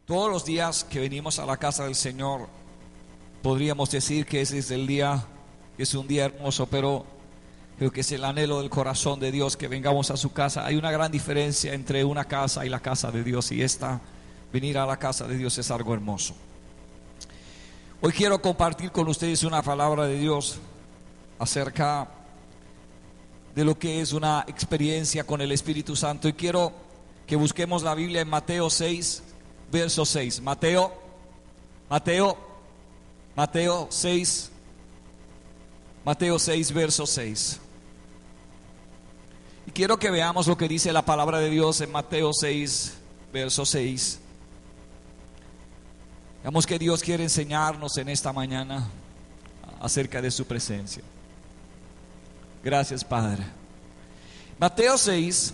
Todos los días que venimos a la casa del Señor, podríamos decir que ese es el día, que es un día hermoso, pero creo que es el anhelo del corazón de Dios que vengamos a su casa. Hay una gran diferencia entre una casa y la casa de Dios, y venir a la casa de Dios es algo hermoso. Hoy quiero compartir con ustedes una palabra de Dios acerca de lo que es una experiencia con el Espíritu Santo, y quiero que busquemos la Biblia en Mateo 6, verso 6. Mateo 6, verso 6. Y quiero que veamos lo que dice la palabra de Dios en Mateo 6, verso 6. Veamos que Dios quiere enseñarnos en esta mañana acerca de su presencia. Gracias, Padre. Mateo 6,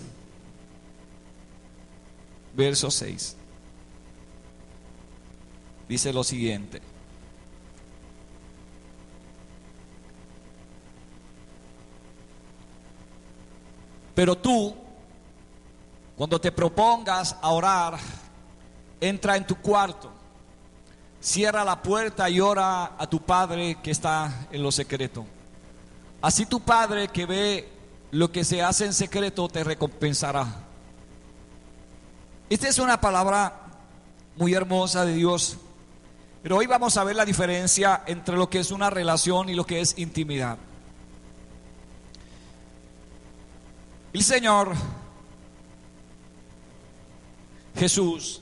verso 6. Dice lo siguiente: pero tú, cuando te propongas a orar, entra en tu cuarto, cierra la puerta y ora a tu Padre que está en lo secreto. Así tu Padre que ve lo que se hace en secreto te recompensará. Esta es una palabra muy hermosa de Dios, pero hoy vamos a ver la diferencia entre lo que es una relación y lo que es intimidad. El Señor Jesús,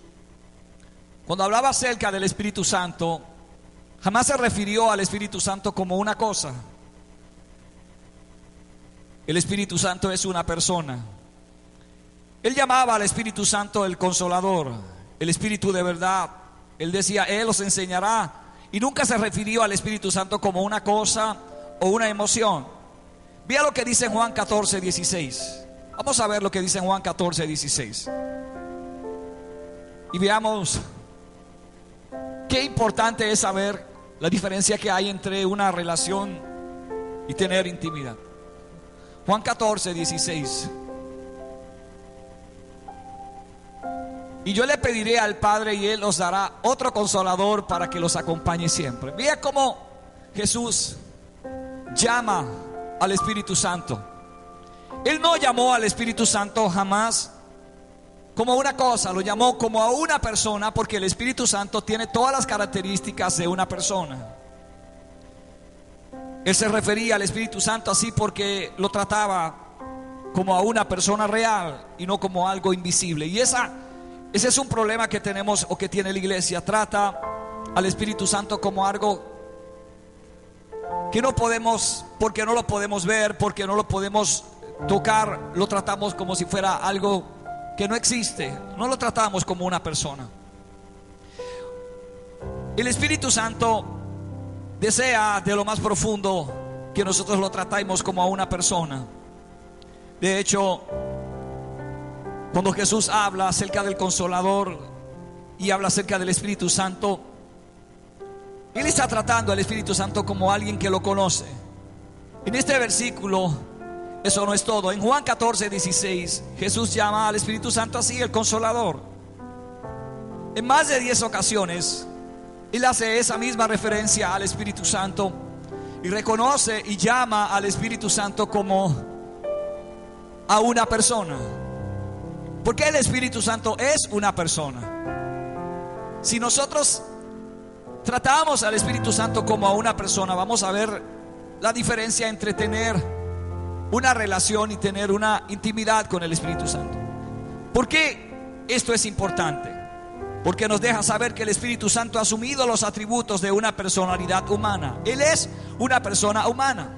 cuando hablaba acerca del Espíritu Santo, jamás se refirió al Espíritu Santo como una cosa. El Espíritu Santo es una persona. Él llamaba al Espíritu Santo el Consolador, el Espíritu de verdad. Él decía, Él os enseñará, y nunca se refirió al Espíritu Santo como una cosa o una emoción. Vea lo que dice en Juan 14, 16. Vamos a ver lo que dice en Juan 14, 16. Y veamos qué importante es saber la diferencia que hay entre una relación y tener intimidad. Juan 14, 16. Y yo le pediré al Padre y Él os dará otro consolador para que los acompañe siempre. Vea cómo Jesús llama al Espíritu Santo. Él no llamó al Espíritu Santo jamás como una cosa, lo llamó como a una persona, porque el Espíritu Santo tiene todas las características de una persona. Él se refería al Espíritu Santo así porque lo trataba como a una persona real y no como algo invisible. Y ese es un problema que tenemos o que tiene la iglesia. Trata al Espíritu Santo como algo que no podemos, porque no lo podemos ver, porque no lo podemos tocar, lo tratamos como si fuera algo que no existe. No lo tratamos como una persona. El Espíritu Santo desea de lo más profundo que nosotros lo tratemos como a una persona. De hecho, cuando Jesús habla acerca del Consolador y habla acerca del Espíritu Santo, Él está tratando al Espíritu Santo como alguien que lo conoce. En este versículo, eso no es todo. En Juan 14, 16, Jesús llama al Espíritu Santo así, el Consolador. En más de 10 ocasiones, Él hace esa misma referencia al Espíritu Santo y reconoce y llama al Espíritu Santo como a una persona. Porque el Espíritu Santo es una persona. Si nosotros tratamos al Espíritu Santo como a una persona, vamos a ver la diferencia entre tener una relación y tener una intimidad con el Espíritu Santo. ¿Por qué esto es importante? Porque nos deja saber que el Espíritu Santo ha asumido los atributos de una personalidad humana. Él es una persona humana.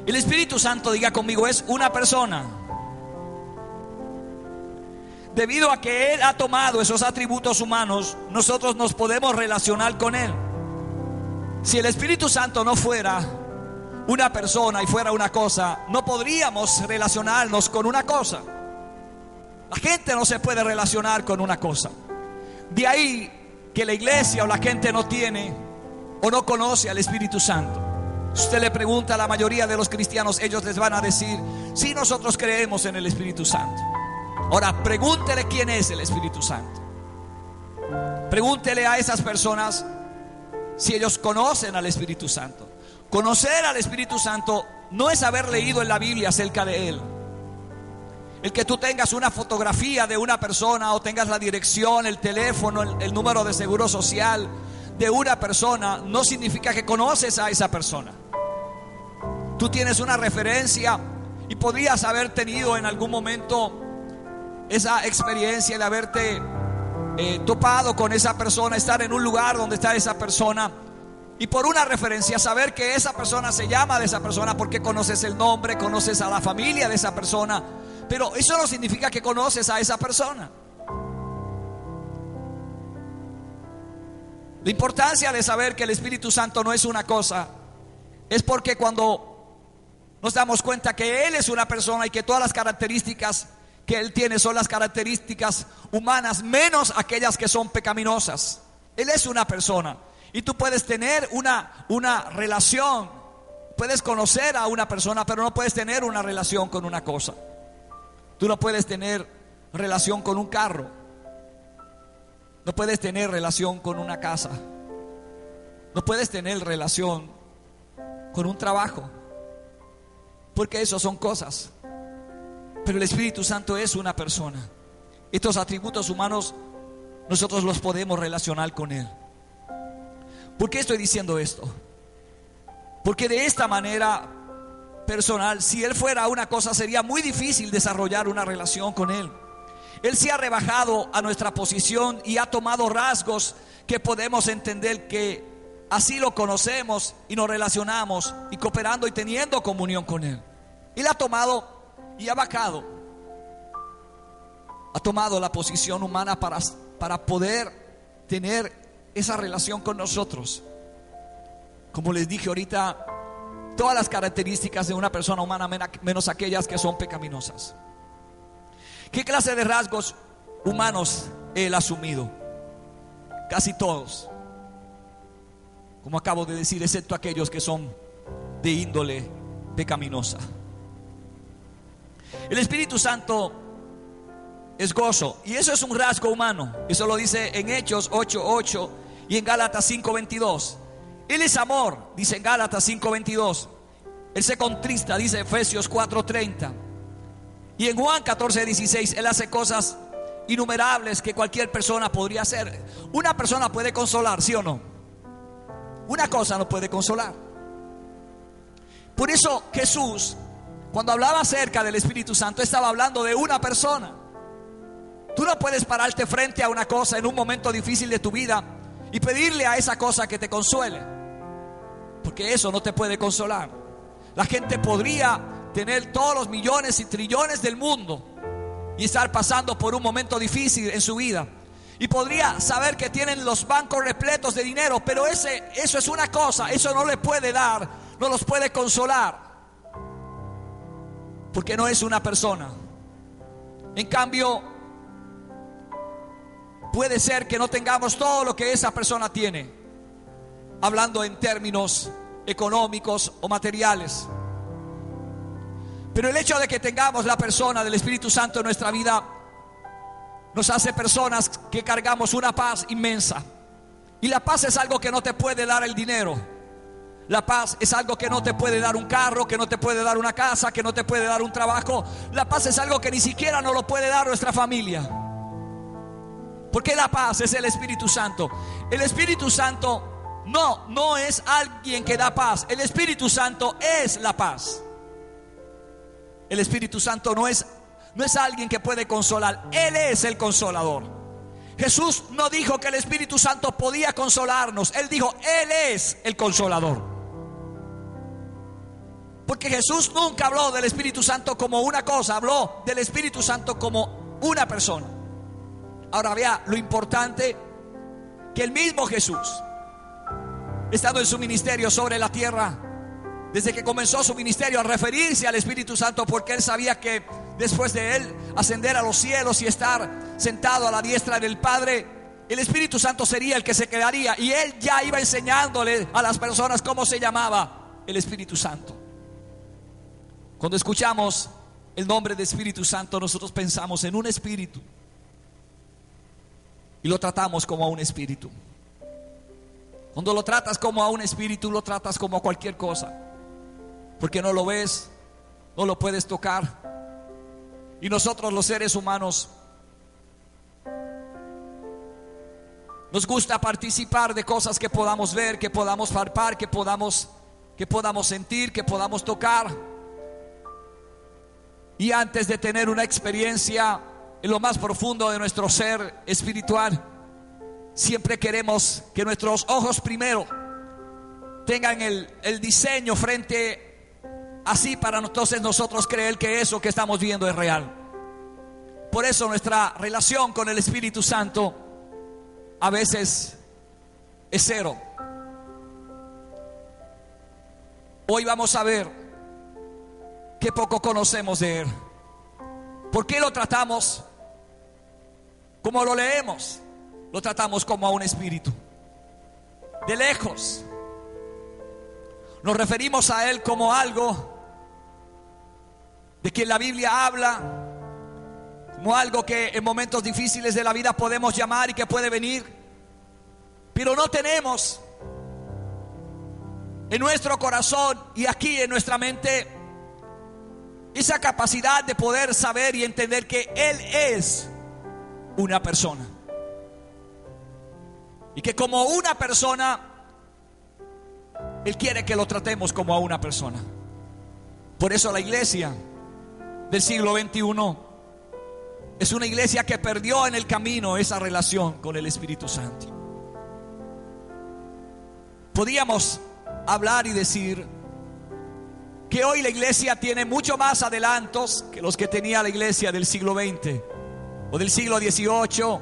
El Espíritu Santo, diga conmigo, es una persona. Debido a que Él ha tomado esos atributos humanos, nosotros nos podemos relacionar con Él. Si el Espíritu Santo no fuera una persona y fuera una cosa, no podríamos relacionarnos con una cosa. La gente no se puede relacionar con una cosa. De ahí que la iglesia o la gente no tiene o no conoce al Espíritu Santo. Si usted le pregunta a la mayoría de los cristianos, ellos les van a decir, sí, nosotros creemos en el Espíritu Santo. Ahora pregúntele quién es el Espíritu Santo. Pregúntele a esas personas si ellos conocen al Espíritu Santo. Conocer al Espíritu Santo no es haber leído en la Biblia acerca de Él. El que tú tengas una fotografía de una persona o tengas la dirección, el teléfono, el número de seguro social de una persona no significa que conoces a esa persona. Tú tienes una referencia y podrías haber tenido en algún momento esa experiencia de haberte topado con esa persona, estar en un lugar donde está esa persona y por una referencia saber que esa persona se llama de esa persona porque conoces el nombre, conoces a la familia de esa persona, pero eso no significa que conoces a esa persona. La importancia de saber que el Espíritu Santo no es una cosa es porque cuando nos damos cuenta que Él es una persona y que todas las características que Él tiene son las características humanas, menos aquellas que son pecaminosas. Él es una persona y tú puedes tener una relación, puedes conocer a una persona, pero no puedes tener una relación con una cosa. Tú no puedes tener relación con un carro, no puedes tener relación con una casa, no puedes tener relación con un trabajo, porque eso son cosas. Pero el Espíritu Santo es una persona. Estos atributos humanos nosotros los podemos relacionar con Él. ¿Por qué estoy diciendo esto? Porque de esta manera personal, si Él fuera una cosa, sería muy difícil desarrollar una relación con Él. Él se ha rebajado a nuestra posición y ha tomado rasgos que podemos entender que así lo conocemos y nos relacionamos y cooperando y teniendo comunión con Él. Él ha tomado y ha bajado, ha tomado la posición humana para poder tener esa relación con nosotros. Como les dije ahorita, todas las características de una persona humana menos aquellas que son pecaminosas. ¿Qué clase de rasgos humanos Él ha asumido? Casi todos, como acabo de decir, excepto aquellos que son de índole pecaminosa. El Espíritu Santo es gozo, y eso es un rasgo humano. Eso lo dice en Hechos 8:8 y en Gálatas 5:22. Él es amor, dice en Gálatas 5:22. Él se contrista, dice Efesios 4:30. Y en Juan 14:16 Él hace cosas innumerables que cualquier persona podría hacer. Una persona puede consolar, ¿sí o no? Una cosa no puede consolar. Por eso Jesús, cuando hablaba acerca del Espíritu Santo, estaba hablando de una persona. Tú no puedes pararte frente a una cosa en un momento difícil de tu vida y pedirle a esa cosa que te consuele, porque eso no te puede consolar. La gente podría tener todos los millones y trillones del mundo y estar pasando por un momento difícil en su vida, y podría saber que tienen los bancos repletos de dinero, pero eso es una cosa, eso no le puede dar, no los puede consolar, porque no es una persona. En cambio, puede ser que no tengamos todo lo que esa persona tiene, hablando en términos económicos o materiales, pero el hecho de que tengamos la persona del Espíritu Santo en nuestra vida nos hace personas que cargamos una paz inmensa. Y la paz es algo que no te puede dar el dinero. La paz es algo que no te puede dar un carro, que no te puede dar una casa, que no te puede dar un trabajo. La paz es algo que ni siquiera nos lo puede dar nuestra familia, porque la paz es el Espíritu Santo. El Espíritu Santo no es alguien que da paz. El Espíritu Santo es la paz. El Espíritu Santo no es alguien que puede consolar. Él es el consolador. Jesús no dijo que el Espíritu Santo podía consolarnos. Él dijo, Él es el consolador. Porque Jesús nunca habló del Espíritu Santo como una cosa, habló del Espíritu Santo como una persona. Ahora vea lo importante, que el mismo Jesús, estando en su ministerio sobre la tierra, desde que comenzó su ministerio, a referirse al Espíritu Santo, porque Él sabía que después de Él ascender a los cielos y estar sentado a la diestra del Padre, el Espíritu Santo sería el que se quedaría, y Él ya iba enseñándole a las personas cómo se llamaba el Espíritu Santo. Cuando escuchamos el nombre de Espíritu Santo, nosotros pensamos en un espíritu. y lo tratamos como a un espíritu. Cuando lo tratas como a un espíritu, lo tratas como a cualquier cosa, porque no lo ves, no lo puedes tocar. Y nosotros los seres humanos nos gusta participar de cosas que podamos ver, que podamos palpar, que podamos sentir, que podamos tocar. Y antes de tener una experiencia en lo más profundo de nuestro ser espiritual, siempre queremos que nuestros ojos primero tengan el diseño frente, así para entonces nosotros creer que eso que estamos viendo es real. Por eso nuestra relación con el Espíritu Santo a veces es cero. Hoy vamos a ver qué poco conocemos de Él. ¿Por qué lo tratamos como lo leemos? Lo tratamos como a un espíritu. De lejos nos referimos a Él como algo de quien la Biblia habla, como algo que en momentos difíciles de la vida podemos llamar y que puede venir, pero no tenemos en nuestro corazón y aquí en nuestra mente esa capacidad de poder saber y entender que Él es una persona, y que como una persona Él quiere que lo tratemos como a una persona. Por eso la iglesia del siglo XXI es una iglesia que perdió en el camino esa relación con el Espíritu Santo. Podíamos hablar y decir que hoy la iglesia tiene mucho más adelantos que los que tenía la iglesia del siglo XX o del siglo XVIII.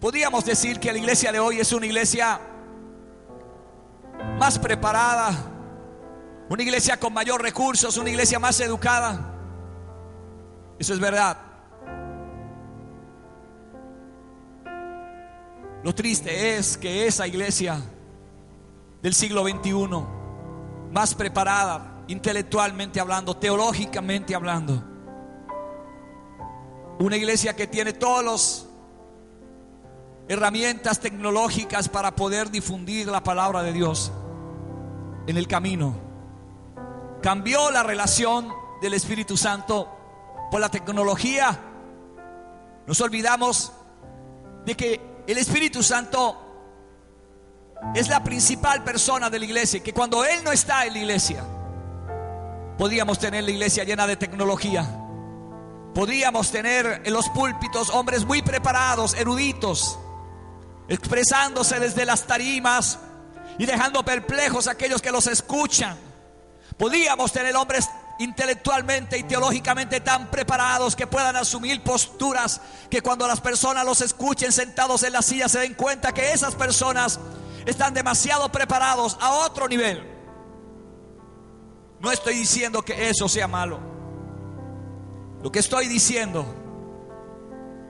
Podríamos decir que la iglesia de hoy es una iglesia más preparada, una iglesia con mayor recursos, una iglesia más educada. Eso es verdad. Lo triste es que esa iglesia del siglo XXI, más preparada intelectualmente hablando, teológicamente hablando, una iglesia que tiene todas las herramientas tecnológicas para poder difundir la palabra de Dios en el camino, cambió la relación del Espíritu Santo por la tecnología. Nos olvidamos de que el Espíritu Santo es la principal persona de la iglesia, y que cuando Él no está en la iglesia, podríamos tener la iglesia llena de tecnología. Podríamos tener en los púlpitos hombres muy preparados, eruditos, expresándose desde las tarimas y dejando perplejos a aquellos que los escuchan. Podríamos tener hombres intelectualmente y teológicamente tan preparados que puedan asumir posturas que cuando las personas los escuchen sentados en la silla se den cuenta que esas personas están demasiado preparados a otro nivel. No estoy diciendo que eso sea malo. Lo que estoy diciendo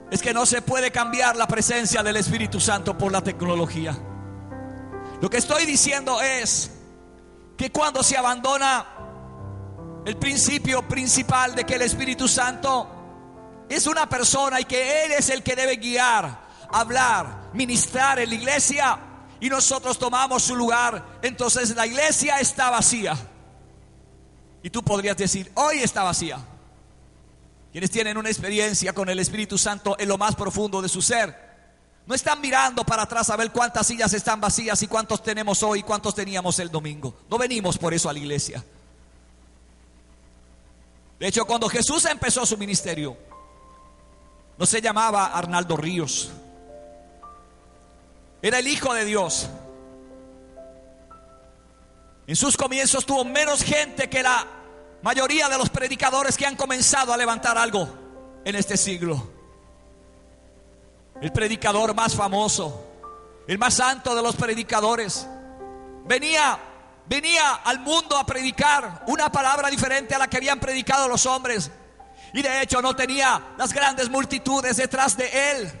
es que no se puede cambiar la presencia del Espíritu Santo por la tecnología. Lo que estoy diciendo es que cuando se abandona el principio principal de que el Espíritu Santo es una persona y que Él es el que debe guiar, hablar, ministrar en la iglesia, y nosotros tomamos su lugar, entonces la iglesia está vacía. Y tú podrías decir, hoy está vacía. Quienes tienen una experiencia con el Espíritu Santo en lo más profundo de su ser, no están mirando para atrás a ver cuántas sillas están vacías y cuántos tenemos hoy y cuántos teníamos el domingo. No venimos por eso a la iglesia. De hecho, cuando Jesús empezó su ministerio, no se llamaba Arnaldo Ríos. Era el Hijo de Dios. En sus comienzos tuvo menos gente que la mayoría de los predicadores que han comenzado a levantar algo en este siglo. El predicador más famoso, el más santo de los predicadores, venía al mundo a predicar una palabra diferente a la que habían predicado los hombres. Y de hecho no tenía las grandes multitudes detrás de él,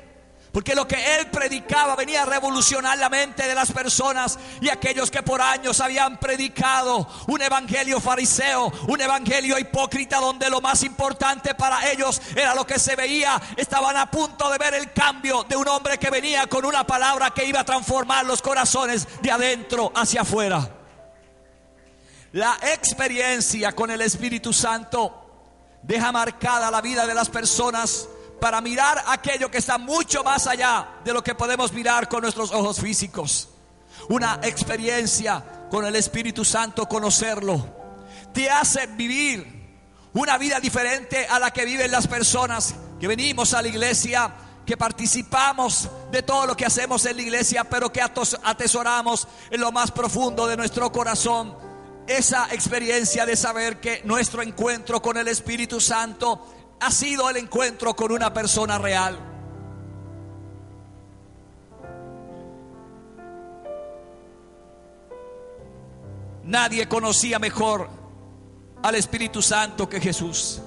Porque lo que él predicaba venía a revolucionar la mente de las personas. Y aquellos que por años habían predicado un evangelio fariseo, un evangelio hipócrita, donde lo más importante para ellos era lo que se veía, estaban a punto de ver el cambio de un hombre que venía con una palabra que iba a transformar los corazones de adentro hacia afuera. La experiencia con el Espíritu Santo deja marcada la vida de las personas para mirar aquello que está mucho más allá de lo que podemos mirar con nuestros ojos físicos. Una experiencia con el Espíritu Santo, conocerlo, te hace vivir una vida diferente a la que viven las personas que venimos a la iglesia, que participamos de todo lo que hacemos en la iglesia, pero que atesoramos en lo más profundo de nuestro corazón esa experiencia de saber que nuestro encuentro con el Espíritu Santo ha sido el encuentro con una persona real. Nadie conocía mejor al Espíritu Santo que Jesús.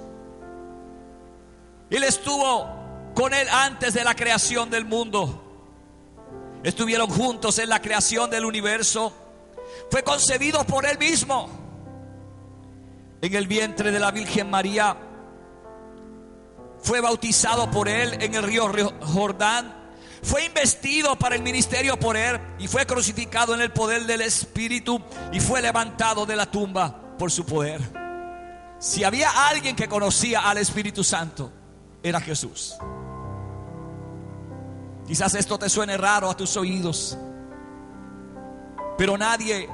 Él estuvo con él antes de la creación del mundo. Estuvieron juntos en la creación del universo. Fue concebido por él mismo en el vientre de la Virgen María. Fue bautizado por él en el río Jordán. Fue investido para el ministerio por él y fue crucificado en el poder del Espíritu y fue levantado de la tumba por su poder. Si había alguien que conocía al Espíritu Santo, era Jesús. Quizás esto te suene raro a tus oídos, pero nadie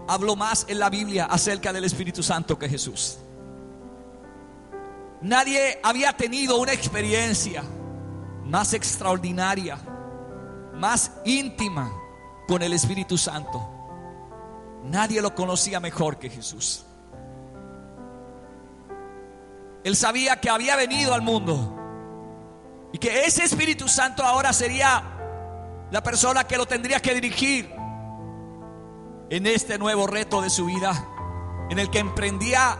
habló más en la Biblia acerca del Espíritu Santo que Jesús. Nadie había tenido una experiencia más extraordinaria, más íntima con el Espíritu Santo. Nadie lo conocía mejor que Jesús. Él sabía que había venido al mundo y que ese Espíritu Santo ahora sería la persona que lo tendría que dirigir en este nuevo reto de su vida, en el que emprendía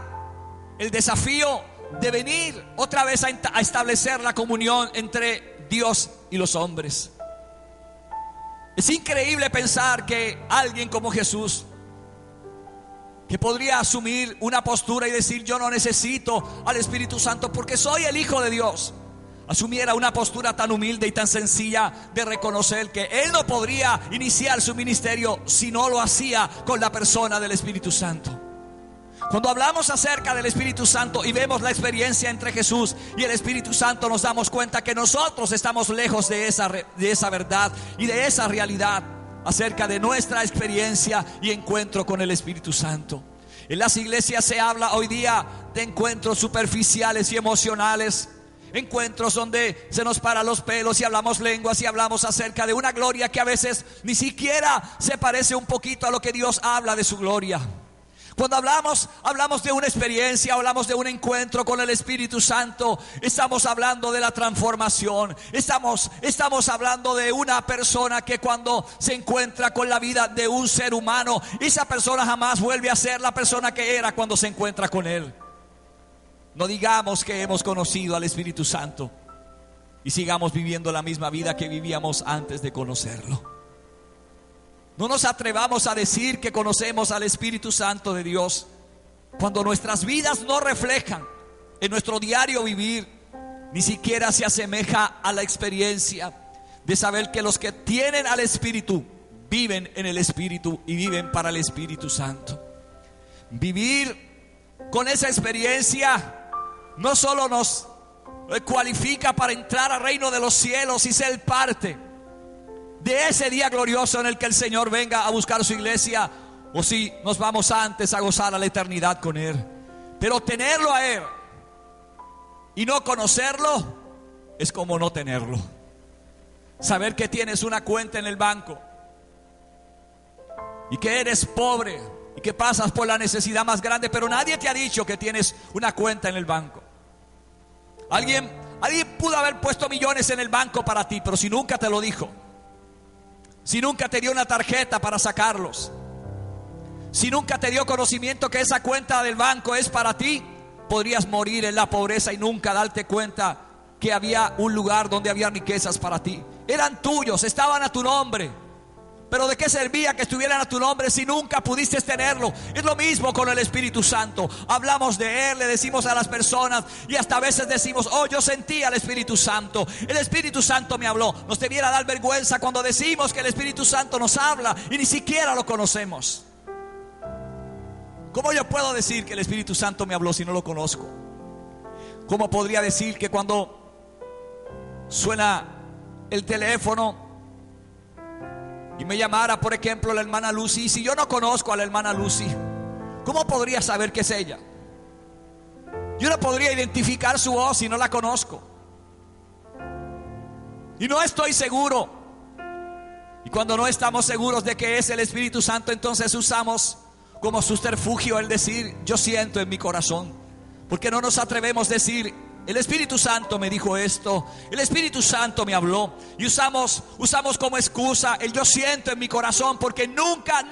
el desafío de venir otra vez a establecer la comunión entre Dios y los hombres. Es increíble pensar que alguien como Jesús, que podría asumir una postura y decir: yo no necesito al Espíritu Santo porque soy el Hijo de Dios, asumiera una postura tan humilde y tan sencilla de reconocer que él no podría iniciar su ministerio si no lo hacía con la persona del Espíritu Santo. Cuando hablamos acerca del Espíritu Santo y vemos la experiencia entre Jesús y el Espíritu Santo, nos damos cuenta que nosotros estamos lejos de esa verdad y de esa realidad acerca de nuestra experiencia y encuentro con el Espíritu Santo. En las iglesias se habla hoy día de encuentros superficiales y emocionales, encuentros donde se nos paran los pelos y hablamos lenguas y hablamos acerca de una gloria que a veces ni siquiera se parece un poquito a lo que Dios habla de su gloria. Cuando hablamos de una experiencia, hablamos de un encuentro con el Espíritu Santo, estamos hablando de la transformación. Estamos hablando de una persona que cuando se encuentra con la vida de un ser humano, esa persona jamás vuelve a ser la persona que era cuando se encuentra con él. No digamos que hemos conocido al Espíritu Santo y sigamos viviendo la misma vida que vivíamos antes de conocerlo. No nos atrevamos a decir que conocemos al Espíritu Santo de Dios cuando nuestras vidas no reflejan en nuestro diario vivir, ni siquiera se asemeja a la experiencia de saber que los que tienen al Espíritu viven en el Espíritu y viven para el Espíritu Santo. Vivir con esa experiencia no solo nos cualifica para entrar al reino de los cielos y ser parte de ese día glorioso en el que el Señor venga a buscar su iglesia, o si nos vamos antes a gozar a la eternidad con Él. Pero tenerlo a Él y no conocerlo es como no tenerlo. Saber que tienes una cuenta en el banco y que eres pobre y que pasas por la necesidad más grande, pero nadie te ha dicho que tienes una cuenta en el banco. Alguien pudo haber puesto millones en el banco para ti, pero si nunca te lo dijo, si nunca te dio una tarjeta para sacarlos, si nunca te dio conocimiento que esa cuenta del banco es para ti, podrías morir en la pobreza y nunca darte cuenta que había un lugar donde había riquezas para ti. eran tuyos, estaban a tu nombre. Pero ¿de qué servía que estuvieran a tu nombre si nunca pudiste tenerlo? Es lo mismo con el Espíritu Santo. Hablamos de Él, le decimos a las personas y hasta a veces decimos: oh, yo sentí al Espíritu Santo. El Espíritu Santo me habló. Nos debiera dar vergüenza cuando decimos que el Espíritu Santo nos habla y ni siquiera lo conocemos. ¿Cómo yo puedo decir que el Espíritu Santo me habló si no lo conozco? ¿Cómo podría decir que cuando suena el teléfono y me llamara, por ejemplo, la hermana Lucy, si yo no conozco a la hermana Lucy, cómo podría saber que es ella? Yo no podría identificar su voz si no la conozco. Y no estoy seguro. Y cuando no estamos seguros de que es el Espíritu Santo, entonces usamos como subterfugio el decir: yo siento en mi corazón. Porque no nos atrevemos a decir: el Espíritu Santo me dijo esto, el Espíritu Santo me habló. Y usamos como excusa el yo siento en mi corazón, porque nunca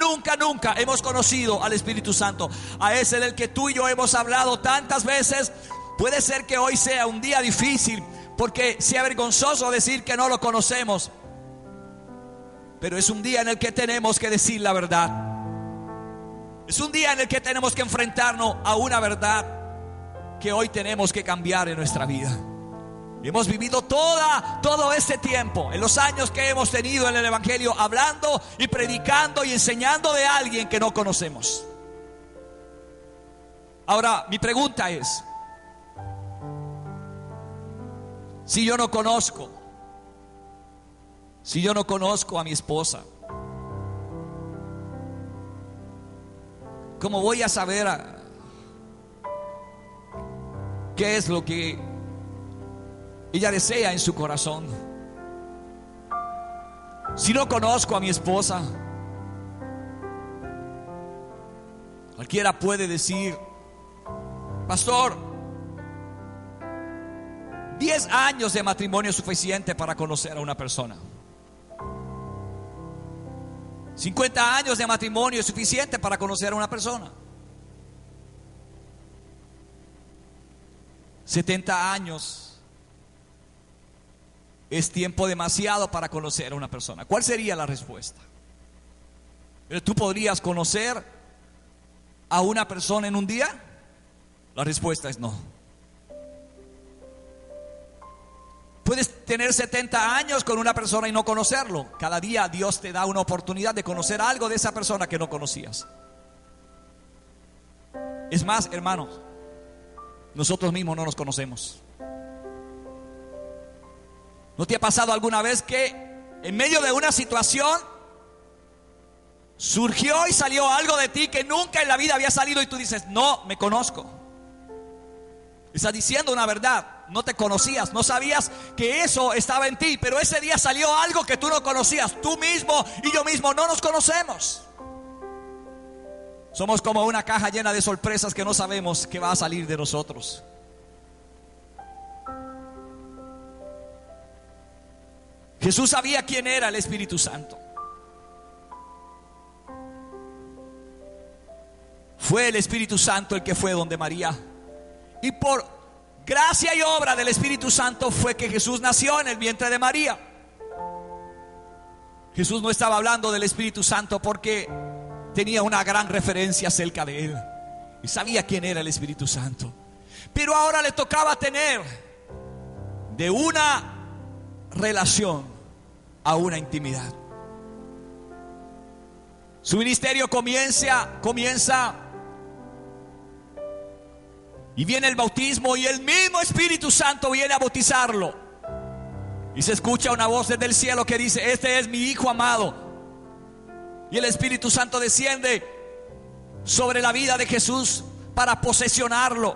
hemos conocido al Espíritu Santo, a ese del que tú y yo hemos hablado tantas veces. Puede ser que hoy sea un día difícil, porque sea vergonzoso decir que no lo conocemos, pero es un día en el que tenemos que decir la verdad. Es un día en el que tenemos que enfrentarnos a una verdad que hoy tenemos que cambiar en nuestra vida. Hemos vivido todo este tiempo, en los años que hemos tenido en el Evangelio, hablando y predicando y enseñando de alguien que no conocemos. Ahora, mi pregunta es: si yo no conozco a mi esposa, ¿cómo voy a saber qué es lo que ella desea en su corazón? Si no conozco a mi esposa, cualquiera puede decir: pastor, 10 años de matrimonio es suficiente para conocer a una persona. 50 años de matrimonio es suficiente para conocer a una persona. 70 años es tiempo demasiado para conocer a una persona. ¿Cuál sería la respuesta? ¿Pero tú podrías conocer a una persona en un día? La respuesta es no. Puedes tener 70 años con una persona y no conocerlo. Cada día Dios te da una oportunidad de conocer algo de esa persona que no conocías. Es más, hermanos, nosotros mismos no nos conocemos. ¿No te ha pasado alguna vez que en medio de una situación surgió y salió algo de ti que nunca en la vida había salido y tú dices: no me conozco? Estás diciendo una verdad, no te conocías, no sabías que eso estaba en ti, pero ese día salió algo que tú no conocías. Tú mismo y yo mismo no nos conocemos. Somos como una caja llena de sorpresas que no sabemos qué va a salir de nosotros. Jesús sabía quién era el Espíritu Santo. Fue el Espíritu Santo el que fue donde María. Y por gracia y obra del Espíritu Santo fue que Jesús nació en el vientre de María. Jesús no estaba hablando del Espíritu Santo porque tenía una gran referencia acerca de él y sabía quién era el Espíritu Santo. Pero ahora le tocaba tener de una relación a una intimidad. Su ministerio comienza y viene el bautismo y el mismo Espíritu Santo viene a bautizarlo. Y se escucha una voz desde el cielo que dice: este es mi Hijo amado. Y el Espíritu Santo desciende sobre la vida de Jesús para posesionarlo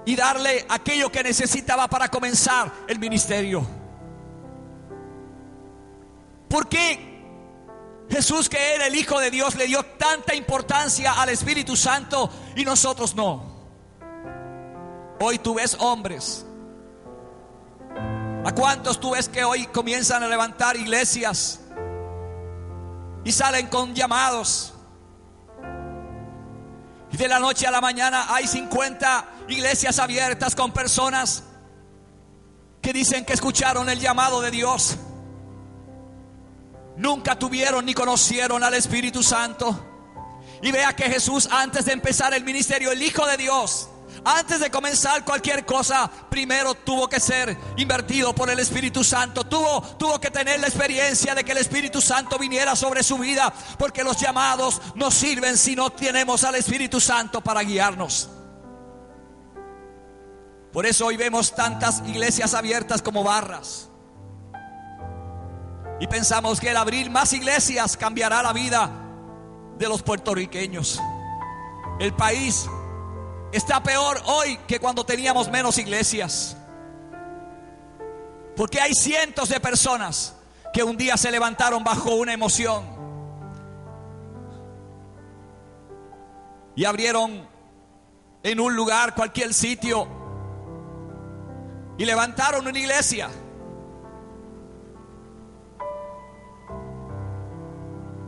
y darle aquello que necesitaba para comenzar el ministerio. ¿Por qué Jesús, que era el Hijo de Dios, le dio tanta importancia al Espíritu Santo y nosotros no? Hoy tú ves hombres, ¿a cuántos tú ves que hoy comienzan a levantar iglesias y salen con llamados? Y de la noche a la mañana hay 50 iglesias abiertas con personas que dicen que escucharon el llamado de Dios, nunca tuvieron ni conocieron al Espíritu Santo. Y vea que Jesús, antes de empezar el ministerio, el Hijo de Dios, antes de comenzar cualquier cosa, primero tuvo que ser invertido por el Espíritu Santo. Tuvo que tener la experiencia de que el Espíritu Santo viniera sobre su vida, porque los llamados no sirven si no tenemos al Espíritu Santo para guiarnos. Por eso hoy vemos tantas iglesias abiertas como barras, y pensamos que el abrir más iglesias cambiará la vida de los puertorriqueños. El país está peor hoy que cuando teníamos menos iglesias, porque hay cientos de personas que un día se levantaron bajo una emoción y abrieron en un lugar, cualquier sitio, y levantaron una iglesia.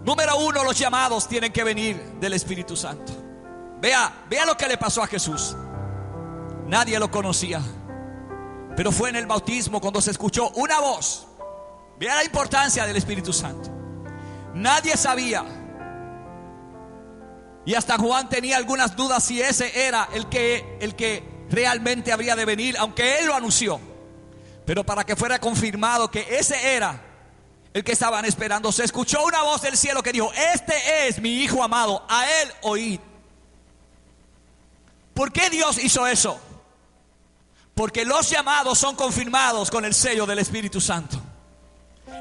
Número uno, los llamados tienen que venir del Espíritu Santo. Vea lo que le pasó a Jesús. Nadie lo conocía, pero fue en el bautismo cuando se escuchó una voz. Vea la importancia del Espíritu Santo. Nadie sabía, y hasta Juan tenía algunas dudas si ese era el que realmente habría de venir, aunque él lo anunció. Pero para que fuera confirmado que ese era el que estaban esperando, se escuchó una voz del cielo que dijo: este es mi Hijo amado, a él oíd. ¿Por qué Dios hizo eso? Porque los llamados son confirmados con el sello del Espíritu Santo.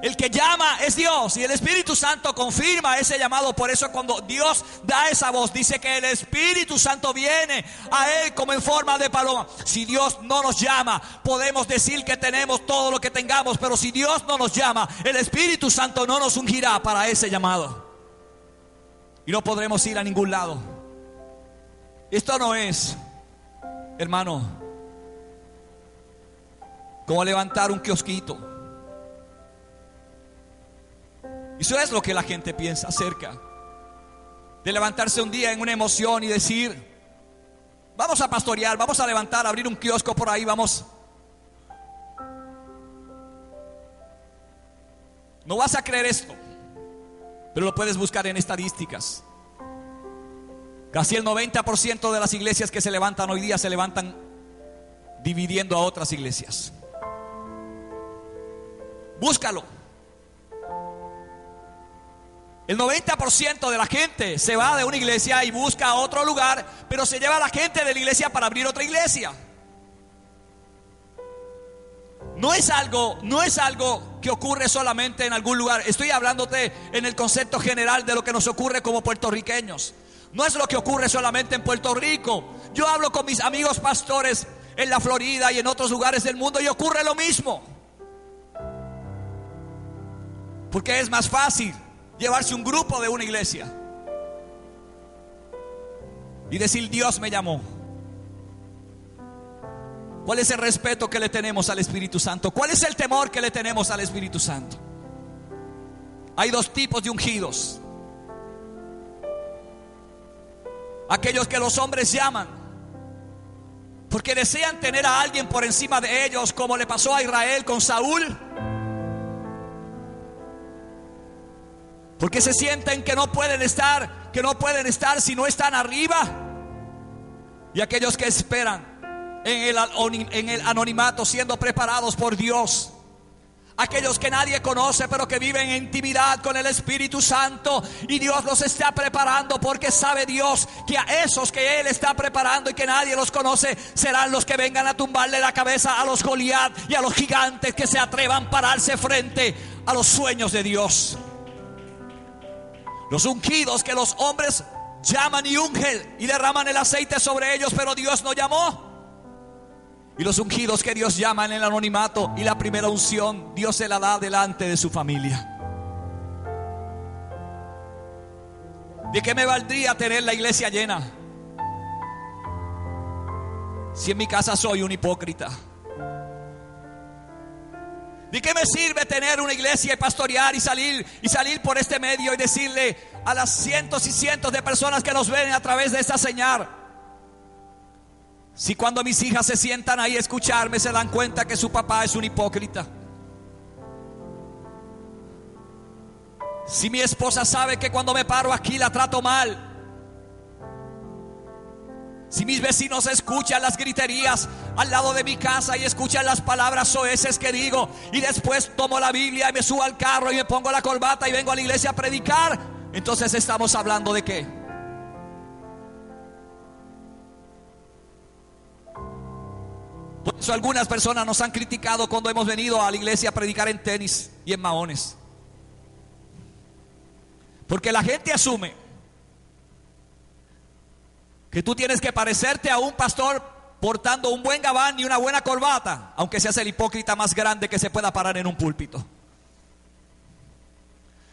El que llama es Dios, y el Espíritu Santo confirma ese llamado. Por eso cuando Dios da esa voz, dice que el Espíritu Santo viene a él como en forma de paloma. Si Dios no nos llama, podemos decir que tenemos todo lo que tengamos, pero si Dios no nos llama, el Espíritu Santo no nos ungirá para ese llamado, y no podremos ir a ningún lado. Esto no es, hermano, como levantar un kiosquito. Eso es lo que la gente piensa acerca de levantarse un día en una emoción y decir: vamos a pastorear, vamos a levantar, abrir un kiosco por ahí, vamos. No vas a creer esto, pero lo puedes buscar en estadísticas. Casi el 90% de las iglesias que se levantan hoy día se levantan dividiendo a otras iglesias. Búscalo. El 90% de la gente se va de una iglesia y busca otro lugar, pero se lleva a la gente de la iglesia para abrir otra iglesia. No es algo que ocurre solamente en algún lugar. Estoy hablándote en el concepto general de lo que nos ocurre como puertorriqueños. No es lo que ocurre solamente en Puerto Rico. Yo hablo con mis amigos pastores en la Florida y en otros lugares del mundo, y ocurre lo mismo. Porque es más fácil llevarse un grupo de una iglesia y decir: Dios me llamó. ¿Cuál es el respeto que le tenemos al Espíritu Santo? ¿Cuál es el temor que le tenemos al Espíritu Santo? Hay dos tipos de ungidos: aquellos que los hombres llaman porque desean tener a alguien por encima de ellos, como le pasó a Israel con Saúl, porque se sienten que no pueden estar si no están arriba. Y aquellos que esperan en el anonimato, siendo preparados por Dios. Aquellos que nadie conoce, pero que viven en intimidad con el Espíritu Santo, y Dios los está preparando, porque sabe Dios que a esos que Él está preparando y que nadie los conoce, serán los que vengan a tumbarle la cabeza a los Goliat y a los gigantes que se atrevan a pararse frente a los sueños de Dios. Los ungidos que los hombres llaman y ungen y derraman el aceite sobre ellos, pero Dios no llamó. Y los ungidos que Dios llama en el anonimato, y la primera unción Dios se la da delante de su familia. ¿De qué me valdría tener la iglesia llena si en mi casa soy un hipócrita? ¿De qué me sirve tener una iglesia y pastorear y salir por este medio y decirle a las cientos y cientos de personas que nos ven a través de esta señal, si cuando mis hijas se sientan ahí a escucharme se dan cuenta que su papá es un hipócrita? Si mi esposa sabe que cuando me paro aquí la trato mal, si mis vecinos escuchan las griterías al lado de mi casa y escuchan las palabras soeces que digo, y después tomo la Biblia y me subo al carro y me pongo la corbata y vengo a la iglesia a predicar, entonces estamos hablando de qué. Por eso algunas personas nos han criticado cuando hemos venido a la iglesia a predicar en tenis y en mahones, porque la gente asume que tú tienes que parecerte a un pastor portando un buen gabán y una buena corbata, aunque seas el hipócrita más grande que se pueda parar en un púlpito.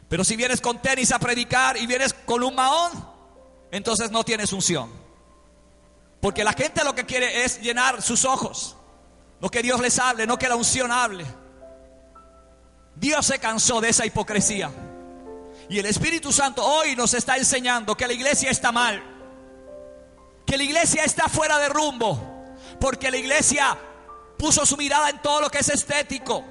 Pero si vienes con tenis a predicar y vienes con un mahón, entonces no tienes unción. Porque la gente lo que quiere es llenar sus ojos, no que Dios les hable, no que la unción hable. Dios se cansó de esa hipocresía. Y el Espíritu Santo hoy nos está enseñando que la iglesia está mal, que la iglesia está fuera de rumbo, porque la iglesia puso su mirada en todo lo que es estético.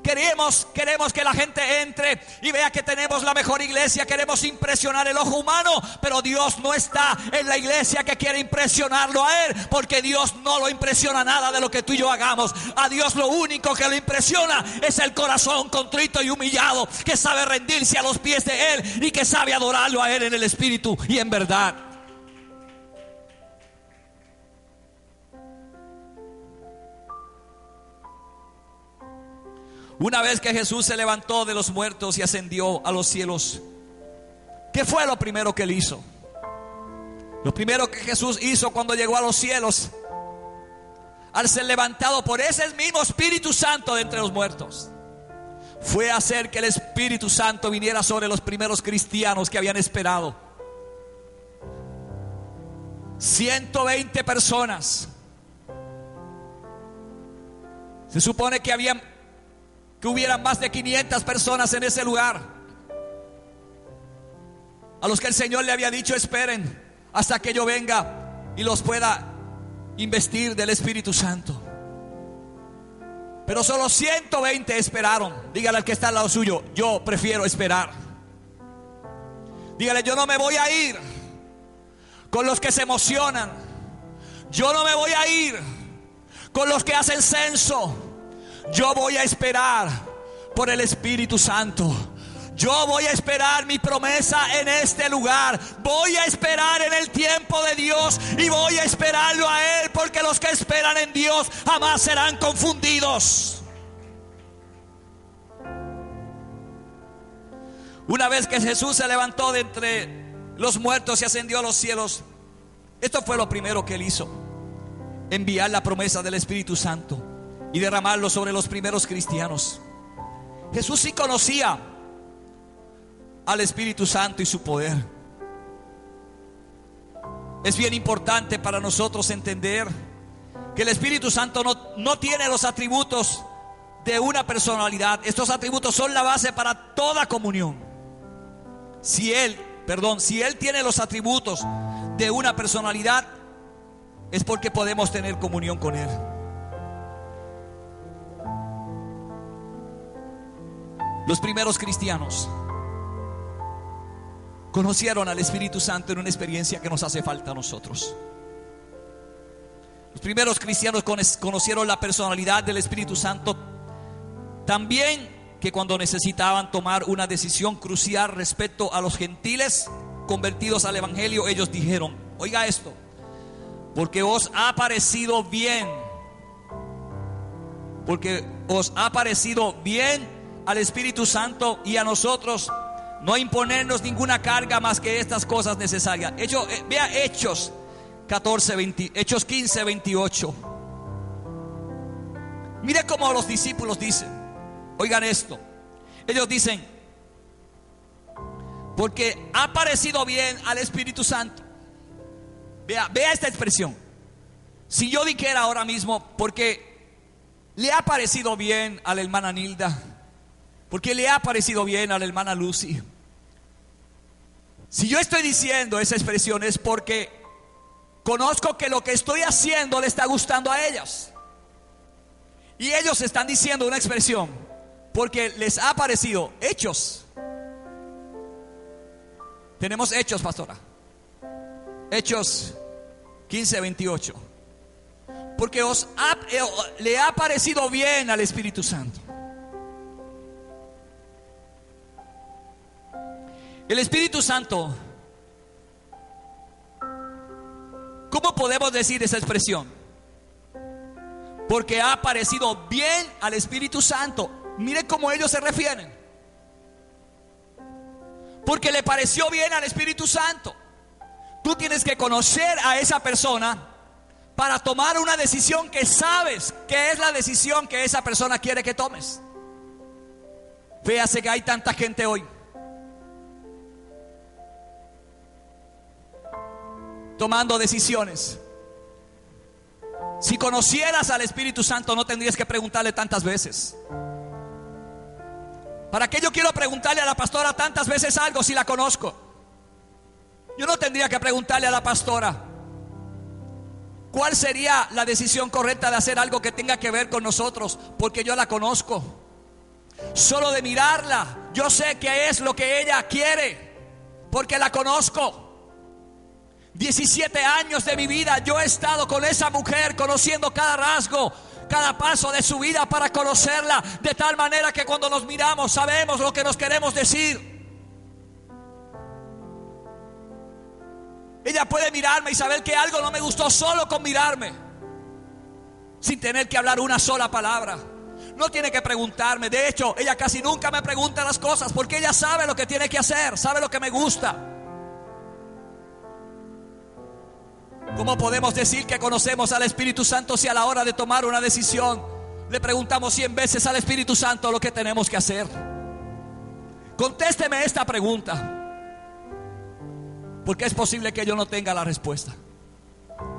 Queremos que la gente entre y vea que tenemos la mejor iglesia. Queremos impresionar el ojo humano, pero Dios no está en la iglesia que quiere impresionarlo a Él, porque Dios no lo impresiona nada de lo que tú y yo hagamos. A Dios lo único que lo impresiona es el corazón contrito y humillado, que sabe rendirse a los pies de Él y que sabe adorarlo a Él en el espíritu y en verdad. Una vez que Jesús se levantó de los muertos y ascendió a los cielos, ¿qué fue lo primero que él hizo? Lo primero que Jesús hizo cuando llegó a los cielos, al ser levantado por ese mismo Espíritu Santo de entre los muertos, fue hacer que el Espíritu Santo viniera sobre los primeros cristianos que habían esperado. 120 personas. Se supone que hubieran más de 500 personas en ese lugar, a los que el Señor le había dicho: esperen hasta que yo venga y los pueda investir del Espíritu Santo. Pero solo 120 esperaron. Dígale al que está al lado suyo: yo prefiero esperar. Dígale: yo no me voy a ir con los que se emocionan. Yo no me voy a ir con los que hacen censo. Yo voy a esperar por el Espíritu Santo. Yo voy a esperar mi promesa en este lugar. Voy a esperar en el tiempo de Dios y voy a esperarlo a Él, porque los que esperan en Dios jamás serán confundidos. Una vez que Jesús se levantó de entre los muertos y ascendió a los cielos, esto fue lo primero que Él hizo: enviar la promesa del Espíritu Santo y derramarlo sobre los primeros cristianos. Jesús sí conocía al Espíritu Santo y su poder. Es bien importante para nosotros entender que el Espíritu Santo no tiene los atributos de una personalidad. Estos atributos son la base para toda comunión. Si Él tiene los atributos de una personalidad, es porque podemos tener comunión con Él. Los primeros cristianos conocieron al Espíritu Santo en una experiencia que nos hace falta a nosotros. Los primeros cristianos conocieron la personalidad del Espíritu Santo también, que cuando necesitaban tomar una decisión crucial respecto a los gentiles convertidos al Evangelio, ellos dijeron: oiga esto, porque os ha parecido bien al Espíritu Santo y a nosotros no imponernos ninguna carga más que estas cosas necesarias. Vea Hechos 15, 28. Mire cómo los discípulos dicen. Oigan esto. Ellos dicen: porque ha parecido bien al Espíritu Santo. Vea esta expresión. Si yo dijera ahora mismo: porque le ha parecido bien a la hermana Nilda, porque le ha parecido bien a la hermana Lucy. Si yo estoy diciendo esa expresión, es porque conozco que lo que estoy haciendo le está gustando a ellas. Y ellos están diciendo una expresión porque les ha parecido. Hechos Tenemos Hechos, pastora. Hechos 15:28. Porque le ha parecido bien al Espíritu Santo. El Espíritu Santo, ¿cómo podemos decir esa expresión? Porque ha parecido bien al Espíritu Santo. Mire cómo ellos se refieren. Porque le pareció bien al Espíritu Santo. Tú tienes que conocer a esa persona para tomar una decisión que sabes que es la decisión que esa persona quiere que tomes. Fíjate que hay tanta gente hoy tomando decisiones. Si conocieras al Espíritu Santo, no tendrías que preguntarle tantas veces. ¿Para qué yo quiero preguntarle a la pastora tantas veces algo si la conozco? Yo no tendría que preguntarle a la pastora cuál sería la decisión correcta de hacer algo que tenga que ver con nosotros, porque yo la conozco. Solo de mirarla, yo sé qué es lo que ella quiere, porque la conozco. 17 años de mi vida yo he estado con esa mujer, conociendo cada rasgo, cada paso de su vida, para conocerla de tal manera que cuando nos miramos sabemos lo que nos queremos decir. Ella puede mirarme y saber que algo no me gustó solo con mirarme, sin tener que hablar una sola palabra. No tiene que preguntarme. De hecho, ella casi nunca me pregunta las cosas, porque ella sabe lo que tiene que hacer, sabe lo que me gusta. ¿Cómo podemos decir que conocemos al Espíritu Santo si a la hora de tomar una decisión le preguntamos 100 veces al Espíritu Santo lo que tenemos que hacer? Contésteme esta pregunta, porque es posible que yo no tenga la respuesta.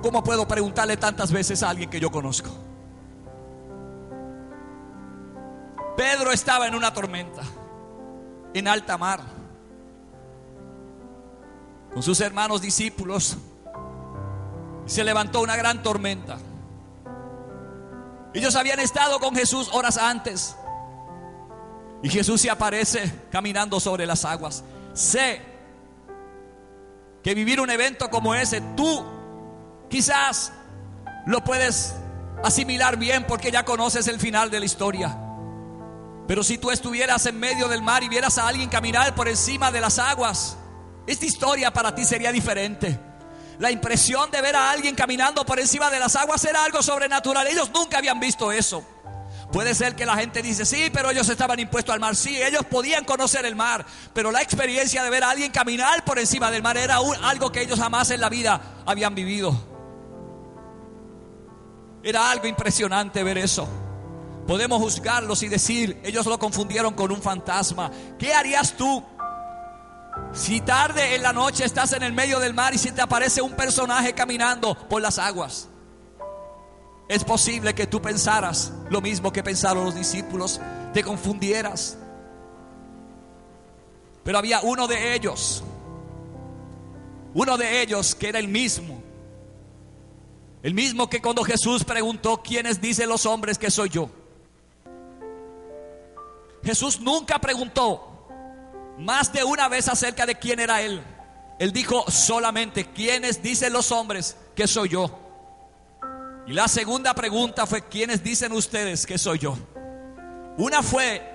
¿Cómo puedo preguntarle tantas veces a alguien que yo conozco? Pedro estaba en una tormenta, en alta mar, con sus hermanos discípulos. Se levantó una gran tormenta. Ellos habían estado con Jesús horas antes, y Jesús se aparece caminando sobre las aguas. Sé que vivir un evento como ese, tú quizás lo puedes asimilar bien porque ya conoces el final de la historia. Pero si tú estuvieras en medio del mar y vieras a alguien caminar por encima de las aguas, esta historia para ti sería diferente. La impresión de ver a alguien caminando por encima de las aguas era algo sobrenatural. Ellos nunca habían visto eso. Puede ser que la gente dice, sí, pero ellos estaban impuestos al mar. Sí, ellos podían conocer el mar, pero la experiencia de ver a alguien caminar por encima del mar era algo que ellos jamás en la vida habían vivido. Era algo impresionante ver eso. Podemos juzgarlos y decir, ellos lo confundieron con un fantasma. ¿Qué harías tú si tarde en la noche estás en el medio del mar y se te aparece un personaje caminando por las aguas? Es posible que tú pensaras lo mismo que pensaron los discípulos, te confundieras. Pero había uno de ellos que era el mismo que cuando Jesús preguntó, ¿quiénes dicen los hombres que soy yo? Jesús nunca preguntó más de una vez acerca de quién era él. Él dijo solamente, ¿quiénes dicen los hombres que soy yo? Y la segunda pregunta fue, ¿quiénes dicen ustedes que soy yo? Una fue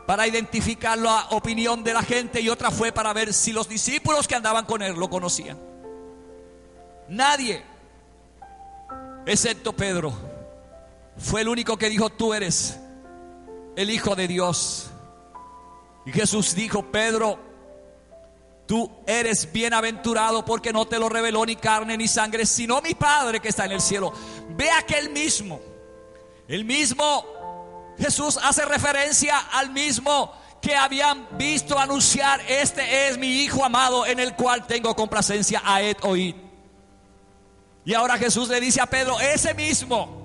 para identificar la opinión de la gente, y otra fue para ver si los discípulos que andaban con él lo conocían. Nadie, excepto Pedro, fue el único que dijo, tú eres el Hijo de Dios. Y Jesús dijo, Pedro, tú eres bienaventurado, porque no te lo reveló ni carne ni sangre, sino mi Padre que está en el cielo. Ve aquel mismo. El mismo Jesús hace referencia al mismo que habían visto anunciar, este es mi Hijo amado, en el cual tengo complacencia, aed oíd. Y ahora Jesús le dice a Pedro, ese mismo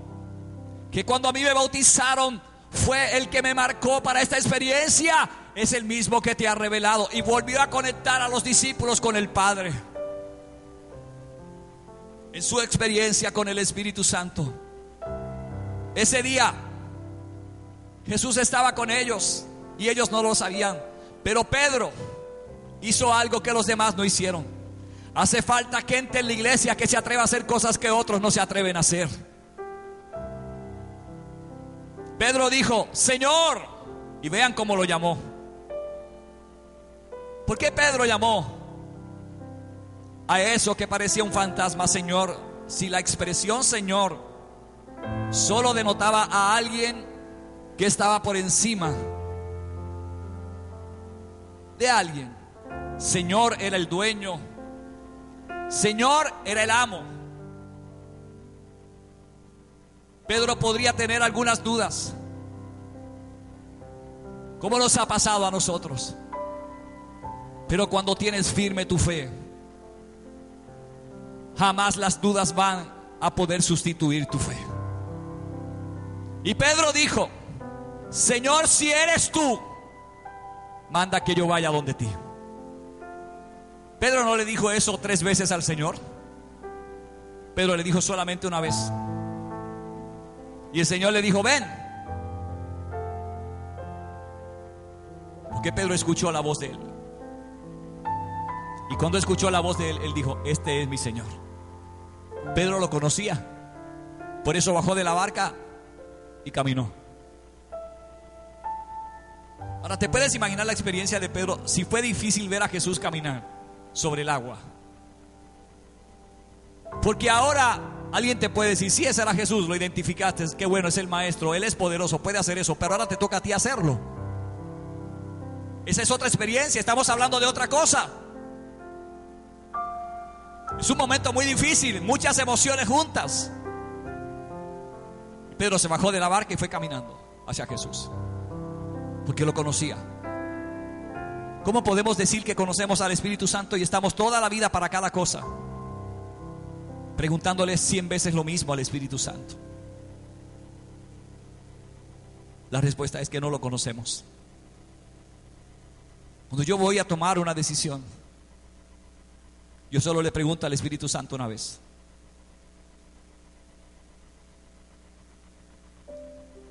que cuando a mí me bautizaron fue el que me marcó para esta experiencia, es el mismo que te ha revelado. Y volvió a conectar a los discípulos con el Padre en su experiencia con el Espíritu Santo. Ese día Jesús estaba con ellos y ellos no lo sabían. Pero Pedro hizo algo que los demás no hicieron. Hace falta gente en la iglesia que se atreva a hacer cosas que otros no se atreven a hacer. Pedro dijo: Señor, y vean cómo lo llamó. ¿Por qué Pedro llamó a eso que parecía un fantasma Señor? Si la expresión Señor solo denotaba a alguien que estaba por encima de alguien. Señor era el dueño, Señor era el amo. Pedro podría tener algunas dudas, como nos ha pasado a nosotros. Pero cuando tienes firme tu fe, jamás las dudas van a poder sustituir tu fe. Y Pedro dijo: Señor, si eres tú, manda que yo vaya donde ti. Pedro no le dijo eso 3 veces al Señor. Pedro le dijo solamente una vez. Y el Señor le dijo: ven. Porque Pedro escuchó la voz de él. Y cuando escuchó la voz de él, él dijo: este es mi Señor. Pedro lo conocía. Por eso bajó de la barca y caminó. Ahora, ¿te puedes imaginar la experiencia de Pedro si fue difícil ver a Jesús caminar sobre el agua? Porque ahora alguien te puede decir: sí, ese era Jesús, lo identificaste, qué bueno, es el maestro, él es poderoso, puede hacer eso, pero ahora te toca a ti hacerlo. Esa es otra experiencia, estamos hablando de otra cosa. Es un momento muy difícil, muchas emociones juntas. Pedro se bajó de la barca y fue caminando hacia Jesús, porque lo conocía. ¿Cómo podemos decir que conocemos al Espíritu Santo y estamos toda la vida para cada cosa preguntándole 100 veces lo mismo al Espíritu Santo? La respuesta es que no lo conocemos. Cuando yo voy a tomar una decisión, yo solo le pregunto al Espíritu Santo una vez.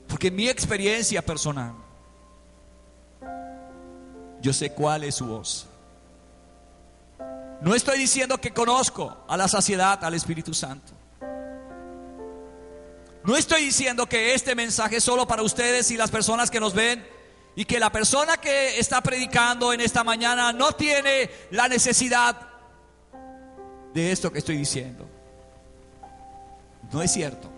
Porque en mi experiencia personal, yo sé cuál es su voz. No estoy diciendo que conozco a la saciedad al Espíritu Santo. No estoy diciendo que este mensaje es solo para ustedes y las personas que nos ven, y que la persona que está predicando en esta mañana no tiene la necesidad de esto que estoy diciendo. No es cierto.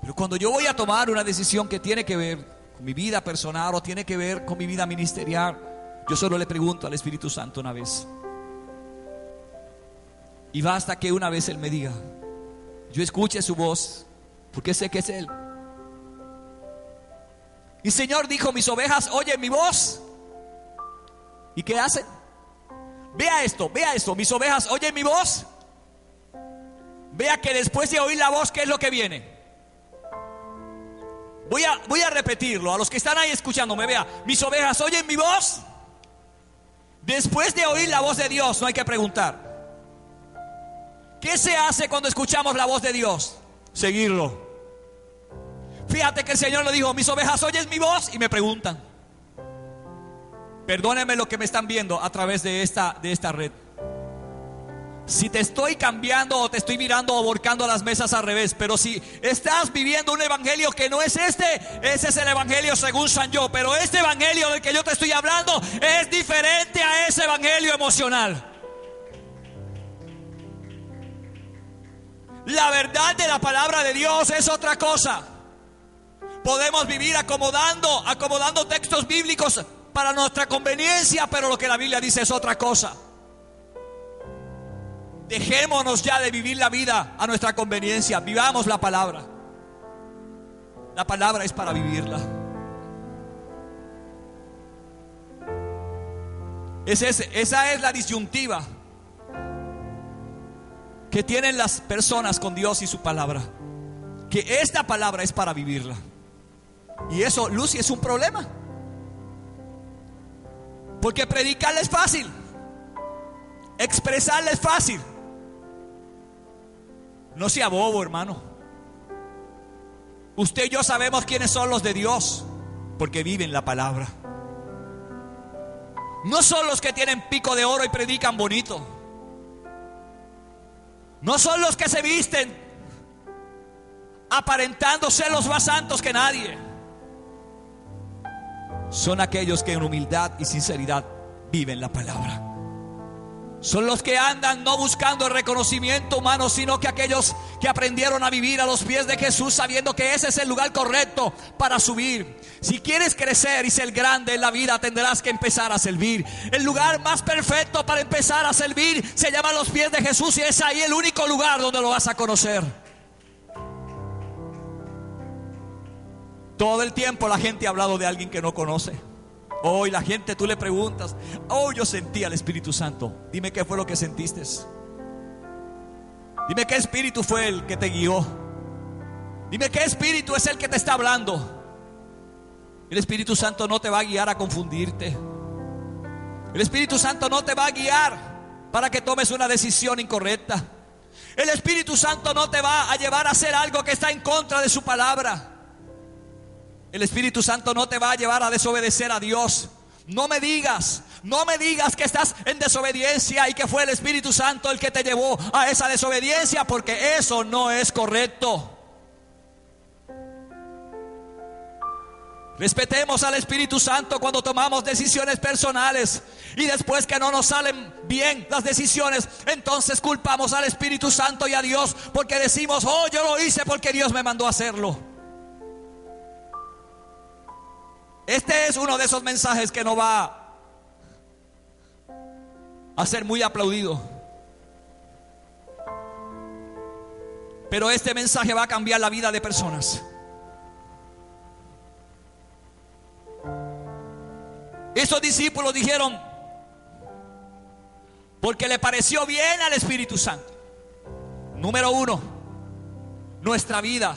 Pero cuando yo voy a tomar una decisión que tiene que ver con mi vida personal o tiene que ver con mi vida ministerial, yo solo le pregunto al Espíritu Santo una vez. Y basta que una vez Él me diga, yo escuche su voz, porque sé que es Él. Y el Señor dijo: mis ovejas oyen mi voz. ¿Y qué hacen? Vea esto, mis ovejas oyen mi voz. Vea que después de oír la voz, ¿qué es lo que viene? Voy a repetirlo, a los que están ahí escuchándome, vea, mis ovejas oyen mi voz. Después de oír la voz de Dios, no hay que preguntar. ¿Qué se hace cuando escuchamos la voz de Dios? Seguirlo. Fíjate que el Señor le dijo: mis ovejas oyen mi voz, y me preguntan. Perdónenme lo que me están viendo a través de esta red. Si te estoy cambiando o te estoy mirando o volcando las mesas al revés, pero si estás viviendo un evangelio que no es ese es el evangelio según San Yo. Pero este evangelio del que yo te estoy hablando es diferente a ese evangelio emocional. La verdad de la palabra de Dios es otra cosa. Podemos vivir acomodando textos bíblicos para nuestra conveniencia, pero lo que la Biblia dice es otra cosa. Dejémonos ya de vivir la vida a nuestra conveniencia. Vivamos la palabra. La palabra es para vivirla. Esa es la disyuntiva que tienen las personas con Dios y su palabra. Que esta palabra es para vivirla. Y eso, Lucy, es un problema. Porque predicarle es fácil, expresarle es fácil. No sea bobo, hermano. Usted y yo sabemos quiénes son los de Dios, porque viven la palabra. No son los que tienen pico de oro y predican bonito. No son los que se visten aparentando ser los más santos que nadie. Son aquellos que en humildad y sinceridad viven la palabra. Son los que andan no buscando el reconocimiento humano, sino que aquellos que aprendieron a vivir a los pies de Jesús, sabiendo que ese es el lugar correcto para subir. Si quieres crecer y ser grande en la vida, tendrás que empezar a servir. El lugar más perfecto para empezar a servir se llama los pies de Jesús, y es ahí el único lugar donde lo vas a conocer. Todo el tiempo la gente ha hablado de alguien que no conoce. Hoy la gente, tú le preguntas: oh, yo sentí al Espíritu Santo. Dime qué fue lo que sentiste. Dime qué espíritu fue el que te guió. Dime qué espíritu es el que te está hablando. El Espíritu Santo no te va a guiar a confundirte. El Espíritu Santo no te va a guiar para que tomes una decisión incorrecta. El Espíritu Santo no te va a llevar a hacer algo que está en contra de su palabra. El Espíritu Santo no te va a llevar a desobedecer a Dios. No me digas que estás en desobediencia y que fue el Espíritu Santo el que te llevó a esa desobediencia, porque eso no es correcto. Respetemos al Espíritu Santo cuando tomamos decisiones personales, y después que no nos salen bien las decisiones, entonces culpamos al Espíritu Santo y a Dios, porque decimos: oh, yo lo hice porque Dios me mandó a hacerlo. Este es uno de esos mensajes que no va a ser muy aplaudido, pero este mensaje va a cambiar la vida de personas. Esos discípulos dijeron: porque le pareció bien al Espíritu Santo. Número uno, nuestra vida,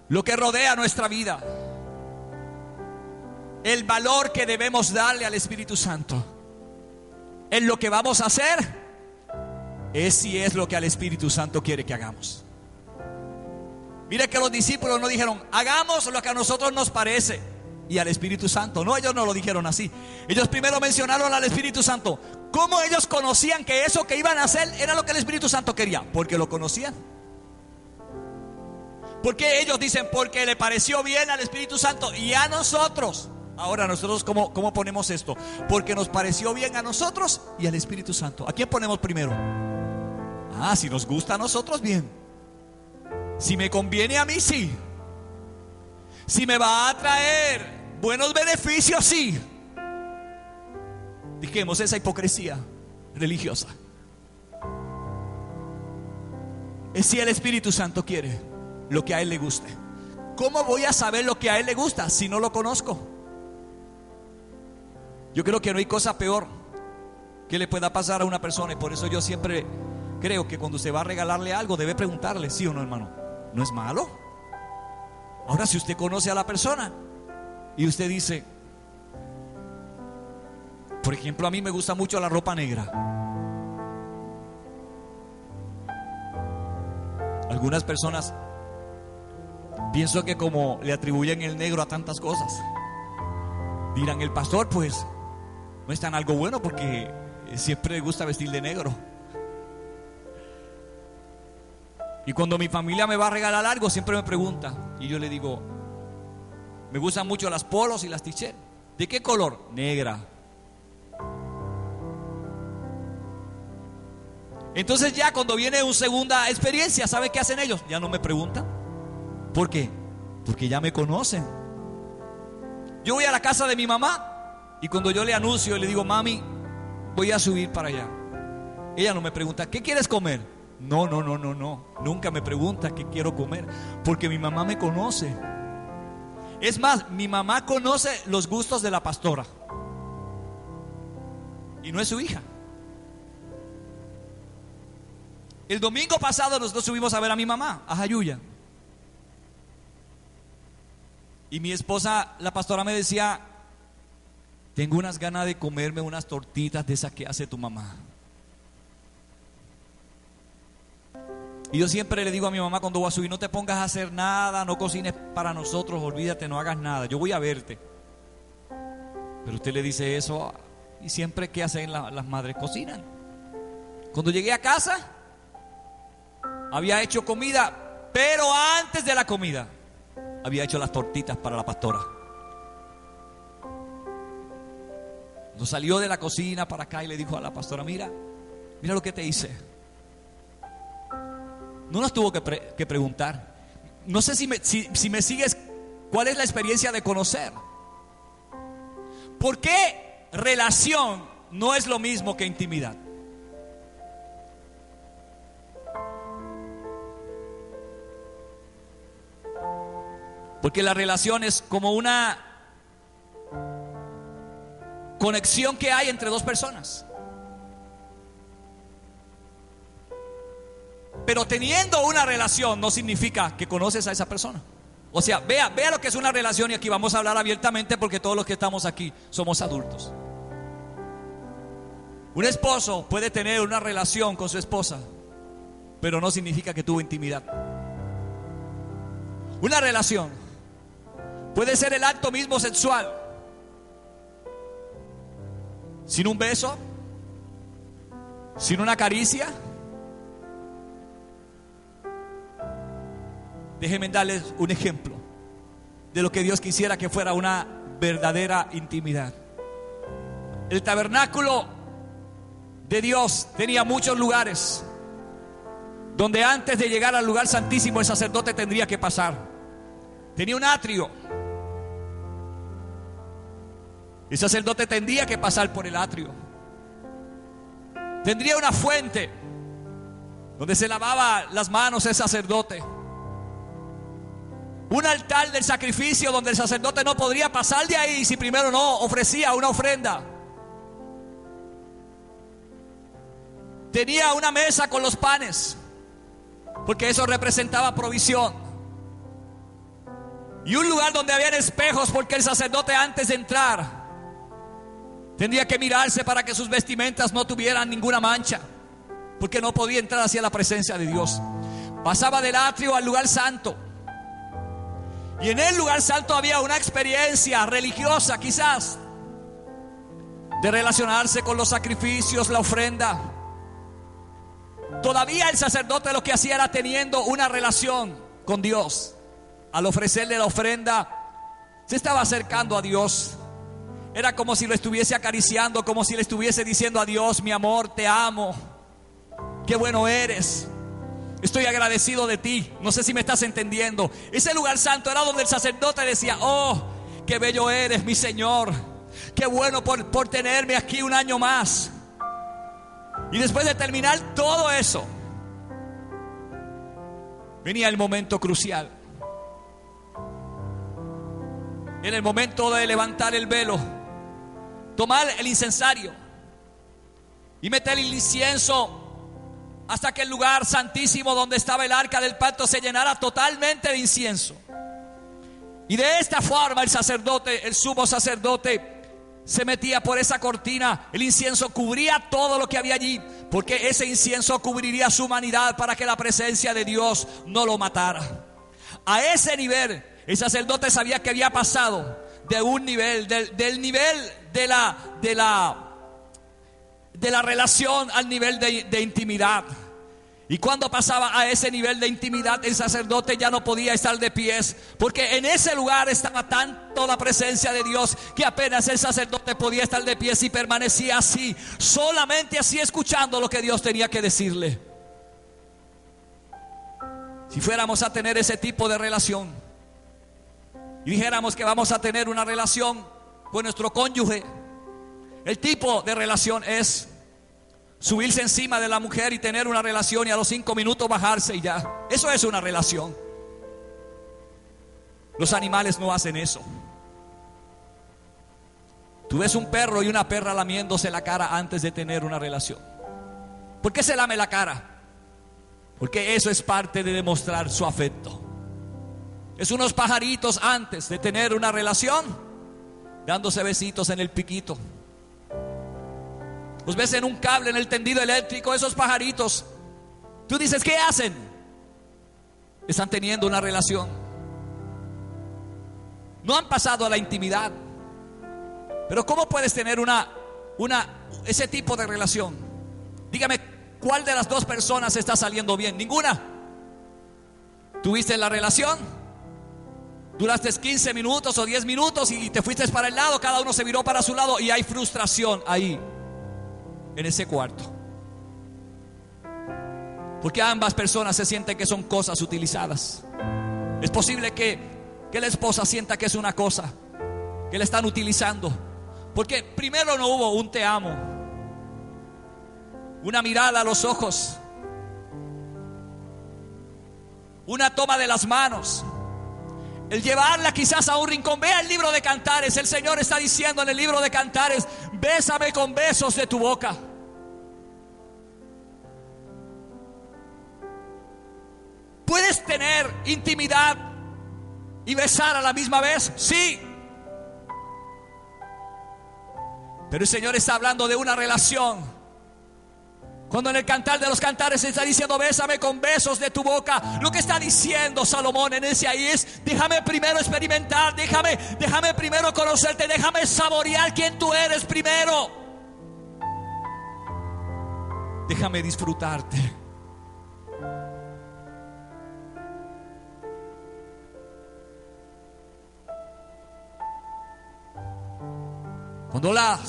lo que rodea nuestra vida, el valor que debemos darle al Espíritu Santo, en lo que vamos a hacer, es si es lo que al Espíritu Santo quiere que hagamos. Mire que los discípulos no dijeron: hagamos lo que a nosotros nos parece, y al Espíritu Santo. No, ellos no lo dijeron así. Ellos primero mencionaron al Espíritu Santo. ¿Cómo ellos conocían que eso que iban a hacer era lo que el Espíritu Santo quería? Porque lo conocían. Porque ellos dicen: porque le pareció bien al Espíritu Santo y a nosotros. Ahora nosotros, ¿cómo ponemos esto? Porque nos pareció bien a nosotros y al Espíritu Santo. ¿A quién ponemos primero? Si nos gusta a nosotros, bien. Si me conviene a mí, sí. Si me va a traer buenos beneficios, sí. Dejemos esa hipocresía religiosa. Es si el Espíritu Santo quiere lo que a Él le guste. ¿Cómo voy a saber lo que a Él le gusta si no lo conozco? Yo creo que no hay cosa peor que le pueda pasar a una persona, y por eso yo siempre creo que cuando usted va a regalarle algo debe preguntarle: ¿sí o no, hermano? ¿No es malo? Ahora, si usted conoce a la persona y usted dice, por ejemplo, a mí me gusta mucho la ropa negra. Algunas personas pienso que como le atribuyen el negro a tantas cosas, dirán: el pastor pues no es tan algo bueno porque siempre le gusta vestir de negro. Y cuando mi familia me va a regalar algo, siempre me pregunta, y yo le digo: me gustan mucho las polos y las t-shirts. ¿De qué color? Negra. Entonces ya cuando viene una segunda experiencia, ¿sabe qué hacen ellos? Ya no me preguntan. ¿Por qué? Porque ya me conocen. Yo voy a la casa de mi mamá y cuando yo le anuncio, le digo: mami, voy a subir para allá, ella no me pregunta: ¿qué quieres comer? No, nunca me pregunta qué quiero comer, porque mi mamá me conoce. Es más, mi mamá conoce los gustos de la pastora y no es su hija. El domingo pasado nosotros subimos a ver a mi mamá, a Jayuya, y mi esposa, la pastora, me decía: tengo unas ganas de comerme unas tortitas de esas que hace tu mamá. Y yo siempre le digo a mi mamá cuando voy a subir: no te pongas a hacer nada, no cocines para nosotros, olvídate, no hagas nada, yo voy a verte. Pero usted le dice eso y siempre, ¿qué hacen las madres? Cocinan. Cuando llegué a casa, había hecho comida, pero antes de la comida había hecho las tortitas para la pastora. Cuando salió de la cocina para acá y le dijo a la pastora: mira lo que te hice. No nos tuvo que preguntar. No sé si me sigues. ¿Cuál es la experiencia de conocer? ¿Por qué relación no es lo mismo que intimidad? Porque la relación es como una conexión que hay entre dos personas. Pero teniendo una relación no significa que conoces a esa persona. O sea, vea lo que es una relación, y aquí vamos a hablar abiertamente porque todos los que estamos aquí somos adultos. Un esposo puede tener una relación con su esposa, pero no significa que tuvo intimidad. Una relación puede ser el acto mismo sexual, sin un beso, sin una caricia. Déjenme darles un ejemplo de lo que Dios quisiera que fuera una verdadera intimidad. El tabernáculo de Dios tenía muchos lugares donde antes de llegar al lugar santísimo el sacerdote tendría que pasar. Tenía un atrio. El sacerdote tendría que pasar por el atrio. Tendría una fuente donde se lavaba las manos el sacerdote. Un altar del sacrificio donde el sacerdote no podría pasar de ahí si primero no ofrecía una ofrenda. Tenía una mesa con los panes, porque eso representaba provisión. Y un lugar donde habían espejos, porque el sacerdote antes de entrar tendría que mirarse para que sus vestimentas no tuvieran ninguna mancha, porque no podía entrar hacia la presencia de Dios. Pasaba del atrio al lugar santo. Y en el lugar santo había una experiencia religiosa, quizás, de relacionarse con los sacrificios, la ofrenda. Todavía el sacerdote lo que hacía era teniendo una relación con Dios. Al ofrecerle la ofrenda, se estaba acercando a Dios. Era como si lo estuviese acariciando, como si le estuviese diciendo a Dios: mi amor, te amo, qué bueno eres, estoy agradecido de ti. No sé si me estás entendiendo. Ese lugar santo era donde el sacerdote decía: oh, qué bello eres, mi Señor, qué bueno por tenerme aquí un año más. Y después de terminar todo eso, venía el momento crucial. En el momento de levantar el velo, tomar el incensario y meter el incienso hasta que el lugar santísimo donde estaba el arca del pacto se llenara totalmente de incienso. Y de esta forma el sacerdote, el sumo sacerdote, se metía por esa cortina. El incienso cubría todo lo que había allí, porque ese incienso cubriría su humanidad para que la presencia de Dios no lo matara. A ese nivel el sacerdote sabía que había pasado de un nivel, del nivel de la relación al nivel de intimidad. Y cuando pasaba a ese nivel de intimidad, el sacerdote ya no podía estar de pies, porque en ese lugar estaba tanto la presencia de Dios que apenas el sacerdote podía estar de pies y permanecía así, solamente así, escuchando lo que Dios tenía que decirle. Si fuéramos a tener ese tipo de relación y dijéramos que vamos a tener una relación con nuestro cónyuge, el tipo de relación es subirse encima de la mujer y tener una relación, y a los 5 minutos bajarse y ya. Eso es una relación. Los animales no hacen eso. Tú ves un perro y una perra lamiéndose la cara antes de tener una relación. ¿Por qué se lame la cara? Porque eso es parte de demostrar su afecto. Es unos pajaritos antes de tener una relación, dándose besitos en el piquito. Los ves en un cable, en el tendido eléctrico, esos pajaritos. Tú dices: ¿qué hacen? Están teniendo una relación. No han pasado a la intimidad, Pero ¿cómo puedes tener ese tipo de relación? Dígame, ¿cuál de las dos personas está saliendo bien? Ninguna. ¿Tuviste la relación? Duraste 15 minutos o 10 minutos y te fuiste para el lado, cada uno se viró para su lado y hay frustración ahí, en ese cuarto. Porque ambas personas se sienten que son cosas utilizadas. Es posible que la esposa sienta que es una cosa, que la están utilizando. Porque primero no hubo un te amo, una mirada a los ojos, una toma de las manos, el llevarla quizás a un rincón. Vea el libro de Cantares. El Señor está diciendo en el libro de Cantares: bésame con besos de tu boca. ¿Puedes tener intimidad y besar a la misma vez? Sí. Pero el Señor está hablando de una relación. Cuando en el Cantar de los Cantares está diciendo: bésame con besos de tu boca, lo que está diciendo Salomón en ese ahí es: déjame primero experimentar, déjame primero conocerte, déjame saborear quién tú eres primero. Déjame disfrutarte. Cuando la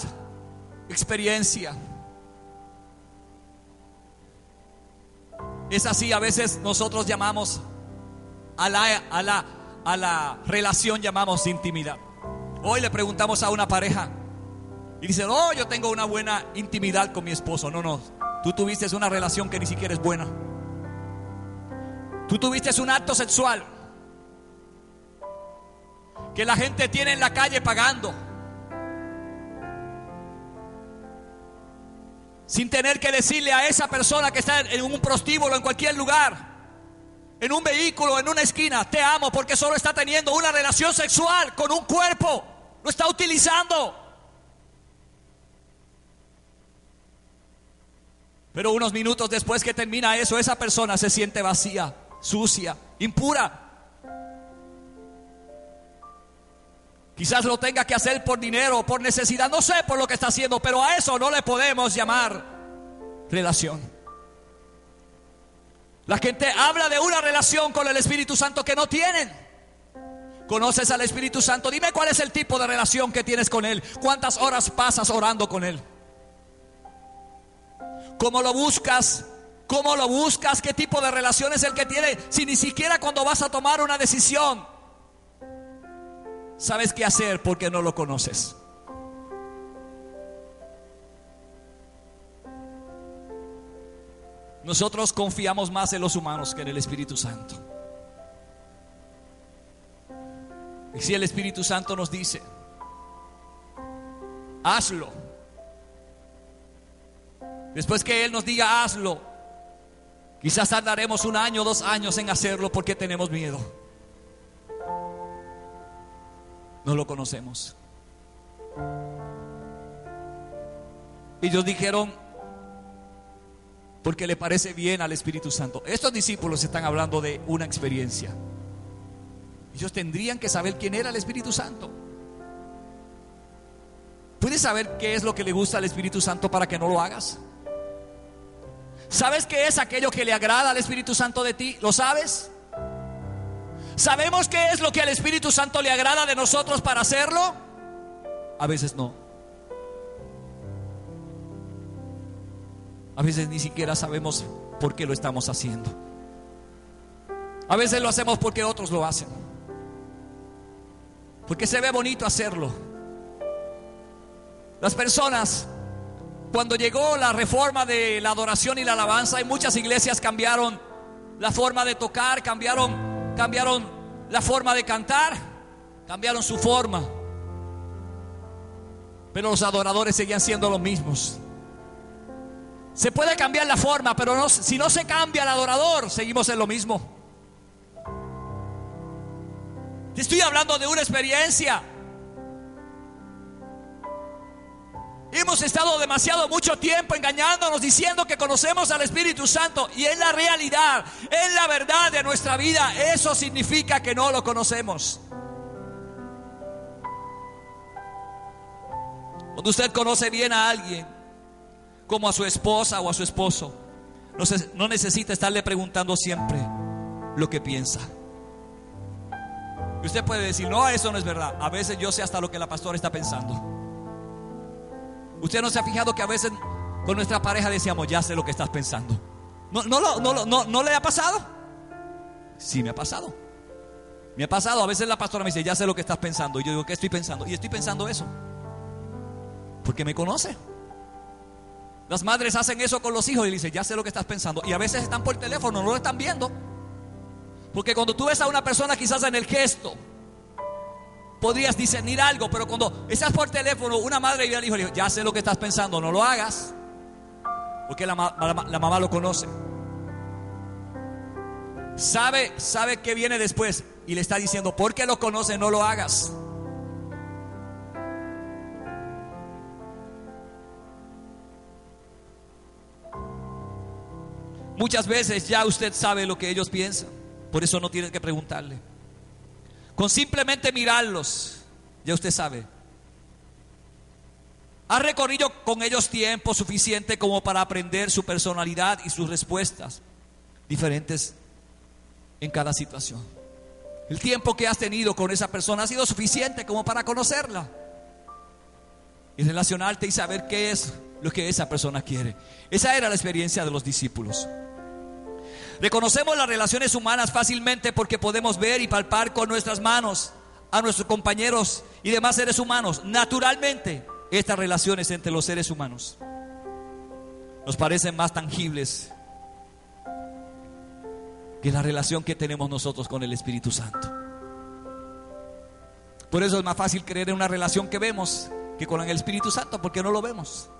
experiencia es así, a veces nosotros llamamos a la relación, llamamos intimidad. Hoy le preguntamos a una pareja y dicen: oh, yo tengo una buena intimidad con mi esposo. No, tú tuviste una relación que ni siquiera es buena. Tú tuviste un acto sexual que la gente tiene en la calle pagando, sin tener que decirle a esa persona que está en un prostíbulo, en cualquier lugar, en un vehículo, en una esquina: te amo, porque solo está teniendo una relación sexual con un cuerpo, lo está utilizando. Pero unos minutos después que termina eso, esa persona se siente vacía, sucia, impura. Quizás lo tenga que hacer por dinero, por necesidad, no sé por lo que está haciendo, pero a eso no le podemos llamar relación. La gente habla de una relación con el Espíritu Santo que no tienen. ¿Conoces al Espíritu Santo? Dime cuál es el tipo de relación que tienes con Él. ¿Cuántas horas pasas orando con Él? ¿Cómo lo buscas? ¿Cómo lo buscas? ¿Qué tipo de relación es el que tiene? Si ni siquiera cuando vas a tomar una decisión sabes qué hacer, porque no lo conoces. Nosotros confiamos más en los humanos que en el Espíritu Santo. Y si el Espíritu Santo nos dice: hazlo, después que Él nos diga hazlo, quizás tardaremos 1 año, 2 años en hacerlo porque tenemos miedo. No lo conocemos. Ellos dijeron porque le parece bien al Espíritu Santo. Estos discípulos están hablando de una experiencia. Ellos tendrían que saber quién era el Espíritu Santo. ¿Puedes saber qué es lo que le gusta al Espíritu Santo para que no lo hagas? ¿Sabes qué es aquello que le agrada al Espíritu Santo de ti? ¿Lo sabes? ¿Sabemos qué es lo que al Espíritu Santo le agrada de nosotros para hacerlo? A veces no. A veces ni siquiera sabemos por qué lo estamos haciendo. A veces lo hacemos porque otros lo hacen, porque se ve bonito hacerlo. Las personas, cuando llegó la reforma de la adoración y la alabanza, en muchas iglesias cambiaron la forma de tocar, cambiaron la forma de cantar, cambiaron su forma, pero los adoradores seguían siendo los mismos. Se puede cambiar la forma, pero si no se cambia el adorador, seguimos en lo mismo. Te estoy hablando de una experiencia. Hemos estado demasiado mucho tiempo engañándonos, diciendo que conocemos al Espíritu Santo, y en la realidad, en la verdad de nuestra vida, eso significa que no lo conocemos. Cuando usted conoce bien a alguien, como a su esposa o a su esposo, no necesita estarle preguntando siempre lo que piensa. Y usted puede decir, no, eso no es verdad. A veces yo sé hasta lo que la pastora está pensando. Usted no se ha fijado que a veces con nuestra pareja decíamos, ya sé lo que estás pensando. ¿No le ha pasado? Sí, me ha pasado. Me ha pasado. A veces la pastora me dice, ya sé lo que estás pensando. Y yo digo, ¿qué estoy pensando? Y estoy pensando eso porque me conoce. Las madres hacen eso con los hijos y le dicen, ya sé lo que estás pensando. Y a veces están por teléfono, no lo están viendo. Porque cuando tú ves a una persona, quizás en el gesto podrías discernir algo, pero cuando estás por teléfono, una madre y el hijo le dice, ya sé lo que estás pensando, no lo hagas. Porque la mamá lo conoce. Sabe que viene después y le está diciendo, porque lo conoce, no lo hagas. Muchas veces ya usted sabe lo que ellos piensan, por eso no tiene que preguntarle. Con simplemente mirarlos, ya usted sabe. Ha recorrido con ellos tiempo suficiente como para aprender su personalidad y sus respuestas diferentes en cada situación. El tiempo que has tenido con esa persona ha sido suficiente como para conocerla y relacionarte y saber qué es lo que esa persona quiere. Esa era la experiencia de los discípulos. Reconocemos las relaciones humanas fácilmente porque podemos ver y palpar con nuestras manos a nuestros compañeros y demás seres humanos. Naturalmente, estas relaciones entre los seres humanos nos parecen más tangibles que la relación que tenemos nosotros con el Espíritu Santo. Por eso es más fácil creer en una relación que vemos que con el Espíritu Santo, porque no lo vemos.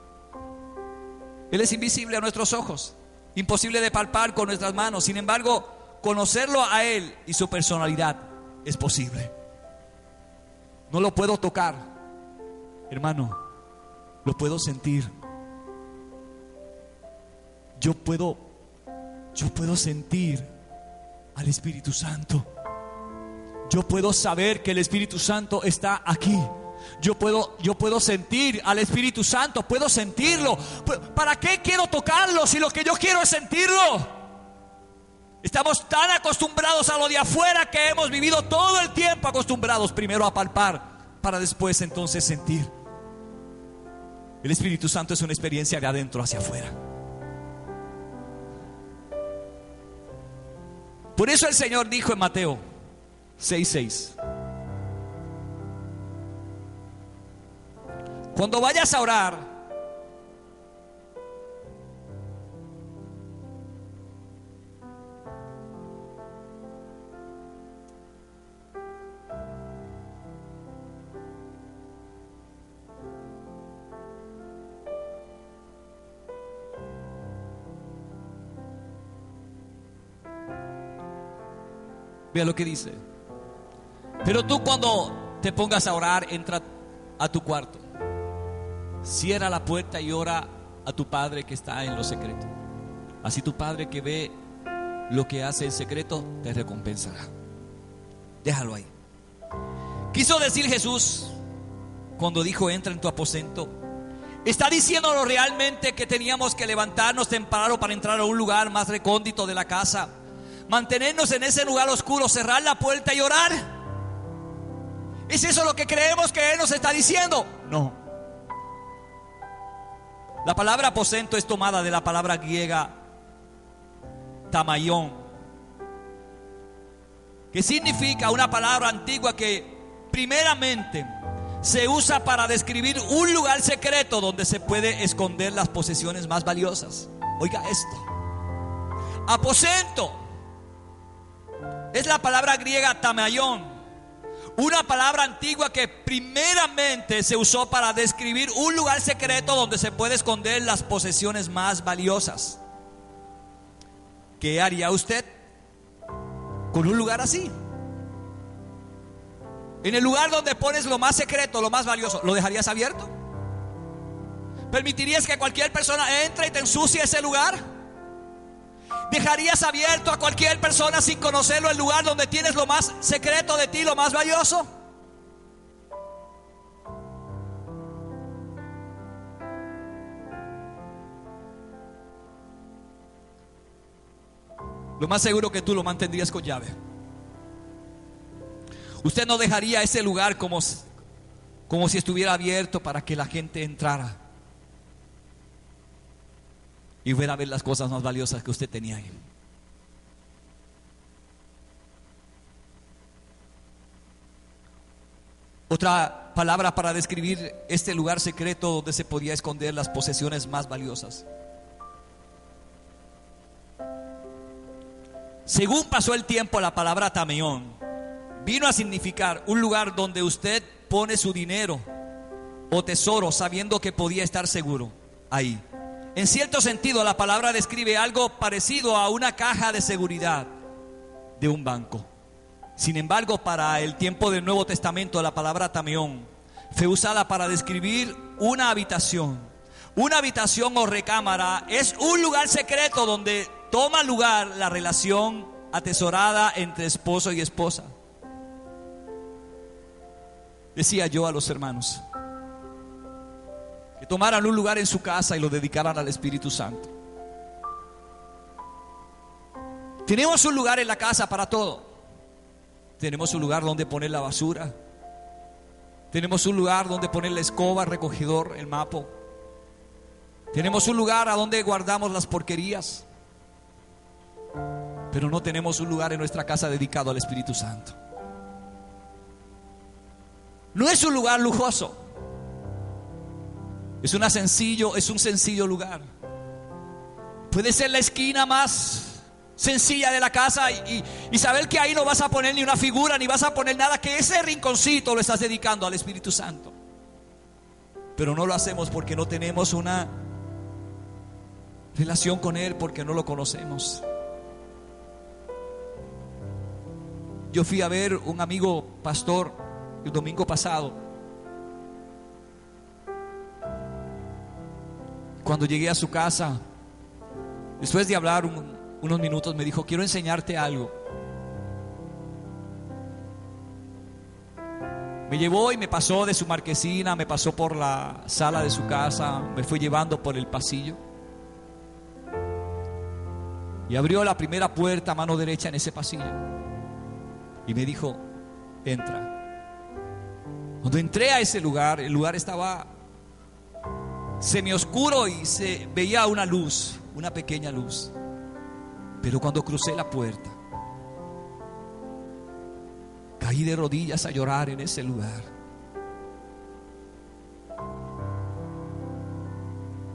Él es invisible a nuestros ojos, imposible de palpar con nuestras manos. Sin embargo, conocerlo a Él y su personalidad es posible. No lo puedo tocar, hermano, lo puedo sentir. Yo puedo sentir al Espíritu Santo. Yo puedo saber que el Espíritu Santo está aquí. Yo puedo sentir al Espíritu Santo, puedo sentirlo. ¿Para qué quiero tocarlo si lo que yo quiero es sentirlo? Estamos tan acostumbrados a lo de afuera que hemos vivido todo el tiempo acostumbrados primero a palpar para después entonces sentir. El Espíritu Santo es una experiencia de adentro hacia afuera. Por eso el Señor dijo en Mateo 6:6: cuando vayas a orar, vea lo que dice. Pero tú cuando te pongas a orar, entra a tu cuarto, cierra la puerta y ora a tu Padre que está en lo secreto. Así tu Padre que ve lo que hace en secreto te recompensará. Déjalo ahí. Quiso decir Jesús cuando dijo entra en tu aposento, está diciéndonos realmente que teníamos que levantarnos temprano para entrar a un lugar más recóndito de la casa, mantenernos en ese lugar oscuro, cerrar la puerta y orar. ¿Es eso lo que creemos que Él nos está diciendo? No. La palabra aposento es tomada de la palabra griega tamaión, que significa una palabra antigua que primeramente se usa para describir un lugar secreto donde se puede esconder las posesiones más valiosas. Oiga esto: aposento es la palabra griega tamaión, una palabra antigua que primeramente se usó para describir un lugar secreto donde se puede esconder las posesiones más valiosas. ¿Qué haría usted con un lugar así? En el lugar donde pones lo más secreto, lo más valioso, ¿lo dejarías abierto? ¿Permitirías que cualquier persona entre y te ensucie ese lugar? ¿Dejarías abierto a cualquier persona sin conocerlo el lugar donde tienes lo más secreto de ti, lo más valioso? lo más seguro que tú lo mantendrías con llave. Usted no dejaría ese lugar como si estuviera abierto para que la gente entrara y fuera a ver las cosas más valiosas que usted tenía ahí. Otra palabra para describir este lugar secreto donde se podía esconder las posesiones más valiosas. Según pasó el tiempo, la palabra Tameón vino a significar un lugar donde usted pone su dinero o tesoro sabiendo que podía estar seguro ahí. En cierto sentido, la palabra describe algo parecido a una caja de seguridad de un banco. Sin embargo, para el tiempo del Nuevo Testamento, la palabra Tameón fue usada para describir una habitación. Una habitación o recámara es un lugar secreto donde toma lugar la relación atesorada entre esposo y esposa. Decía yo a los hermanos que tomaran un lugar en su casa y lo dedicaran al Espíritu Santo. Tenemos un lugar en la casa para todo. Tenemos un lugar donde poner la basura. Tenemos un lugar donde poner la escoba, el recogedor, el mapo. Tenemos un lugar a donde guardamos las porquerías. Pero no tenemos un lugar en nuestra casa dedicado al Espíritu Santo. No es un lugar lujoso. Es un sencillo lugar. Puede ser la esquina más sencilla de la casa y saber que ahí no vas a poner ni una figura, ni vas a poner nada, que ese rinconcito lo estás dedicando al Espíritu Santo. Pero no lo hacemos porque no tenemos una relación con Él, porque no lo conocemos. Yo fui a ver un amigo pastor el domingo pasado. Cuando llegué a su casa, después de hablar unos minutos, me dijo: quiero enseñarte algo. Me llevó y me pasó de su marquesina, me pasó por la sala de su casa, me fue llevando por el pasillo y abrió la primera puerta a mano derecha en ese pasillo y me dijo: entra. Cuando entré a ese lugar, el lugar estaba semioscuro y se veía una luz, una pequeña luz. Pero cuando crucé la puerta, caí de rodillas a llorar en ese lugar.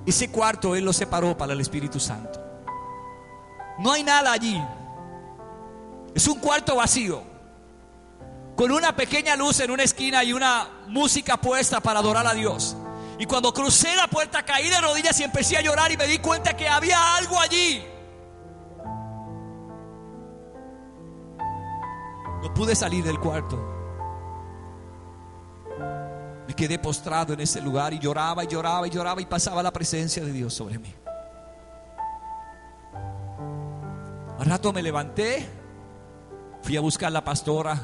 Ese cuarto Él lo separó para el Espíritu Santo. No hay nada allí. Es un cuarto vacío, con una pequeña luz en una esquina y una música puesta para adorar a Dios. Y cuando crucé la puerta, caí de rodillas y empecé a llorar y me di cuenta que había algo allí. No pude salir del cuarto. Me quedé postrado en ese lugar y lloraba y lloraba y lloraba, y pasaba la presencia de Dios sobre mí. Al rato me levanté, fui a buscar a la pastora,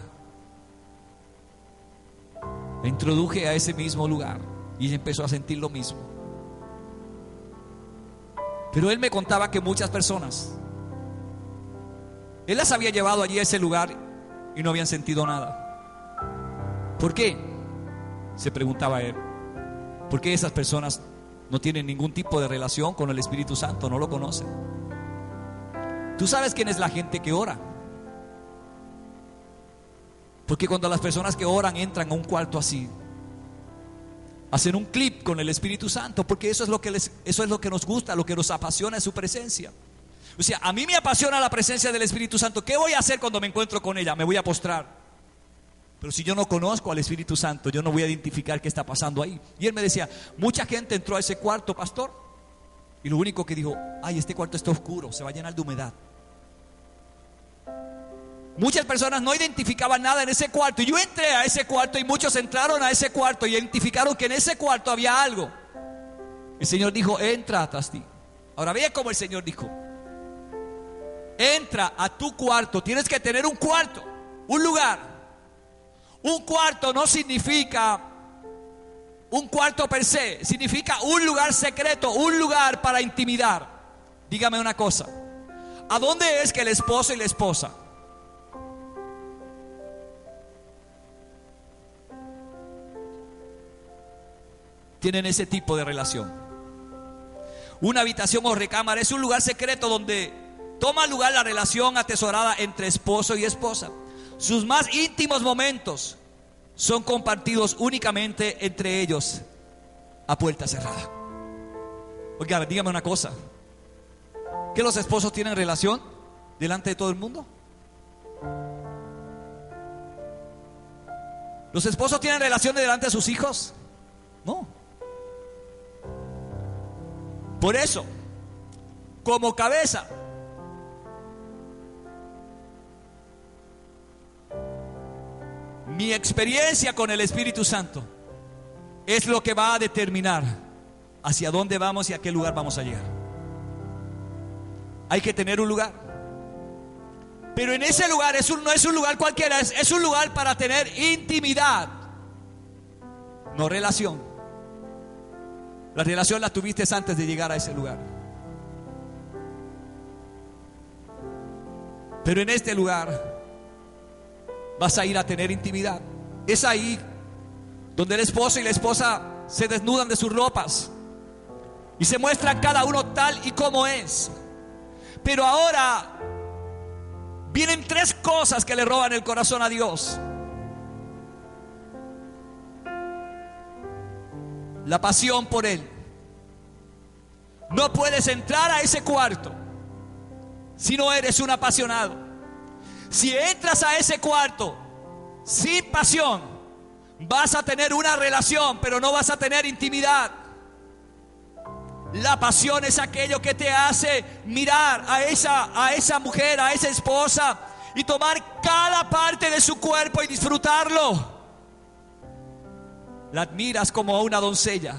me introduje a ese mismo lugar y ella empezó a sentir lo mismo. Pero él me contaba que muchas personas, él las había llevado allí a ese lugar y no habían sentido nada. ¿Por qué? Se preguntaba él. ¿Por qué esas personas no tienen ningún tipo de relación con el Espíritu Santo? No lo conocen. ¿Tú sabes quién es la gente que ora? Porque cuando las personas que oran entran a un cuarto así, hacen un clip con el Espíritu Santo, porque eso es lo que nos gusta, lo que nos apasiona es su presencia. O sea, a mí me apasiona la presencia del Espíritu Santo. ¿Qué voy a hacer cuando me encuentro con ella? Me voy a postrar. Pero si yo no conozco al Espíritu Santo, yo no voy a identificar qué está pasando ahí. Y él me decía: mucha gente entró a ese cuarto, pastor, y lo único que dijo: ay, este cuarto está oscuro, se va a llenar de humedad. Muchas personas no identificaban nada en ese cuarto, y yo entré a ese cuarto y muchos entraron a ese cuarto y identificaron que en ese cuarto había algo. El Señor dijo: entra, Tasti. Ahora vea cómo el Señor dijo: entra a tu cuarto. Tienes que tener un cuarto, un lugar. Un cuarto no significa un cuarto per se, significa un lugar secreto, un lugar para intimidar. Dígame una cosa: ¿A dónde es que el esposo y la esposa tienen ese tipo de relación? Una habitación o recámara es un lugar secreto donde toma lugar la relación atesorada entre esposo y esposa. Sus más íntimos momentos son compartidos únicamente entre ellos a puerta cerrada. Oiga, dígame una cosa: ¿que los esposos tienen relación delante de todo el mundo? ¿Los esposos tienen relaciones delante de sus hijos? No. Por eso, como cabeza, mi experiencia con el Espíritu Santo es lo que va a determinar hacia dónde vamos y a qué lugar vamos a llegar. Hay que tener un lugar, pero en ese lugar no es un lugar cualquiera, es un lugar para tener intimidad, no relación. La relación la tuviste antes de llegar a ese lugar, pero en este lugar vas a ir a tener intimidad. Es ahí donde el esposo y la esposa se desnudan de sus ropas y se muestran cada uno tal y como es. Pero ahora vienen tres cosas que le roban el corazón a Dios: la pasión por Él. No puedes entrar a ese cuarto si no eres un apasionado. Si entras a ese cuarto sin pasión, vas a tener una relación, pero no vas a tener intimidad. La pasión es aquello que te hace mirar a esa mujer, a esa esposa, y tomar cada parte de su cuerpo y disfrutarlo. La admiras como a una doncella.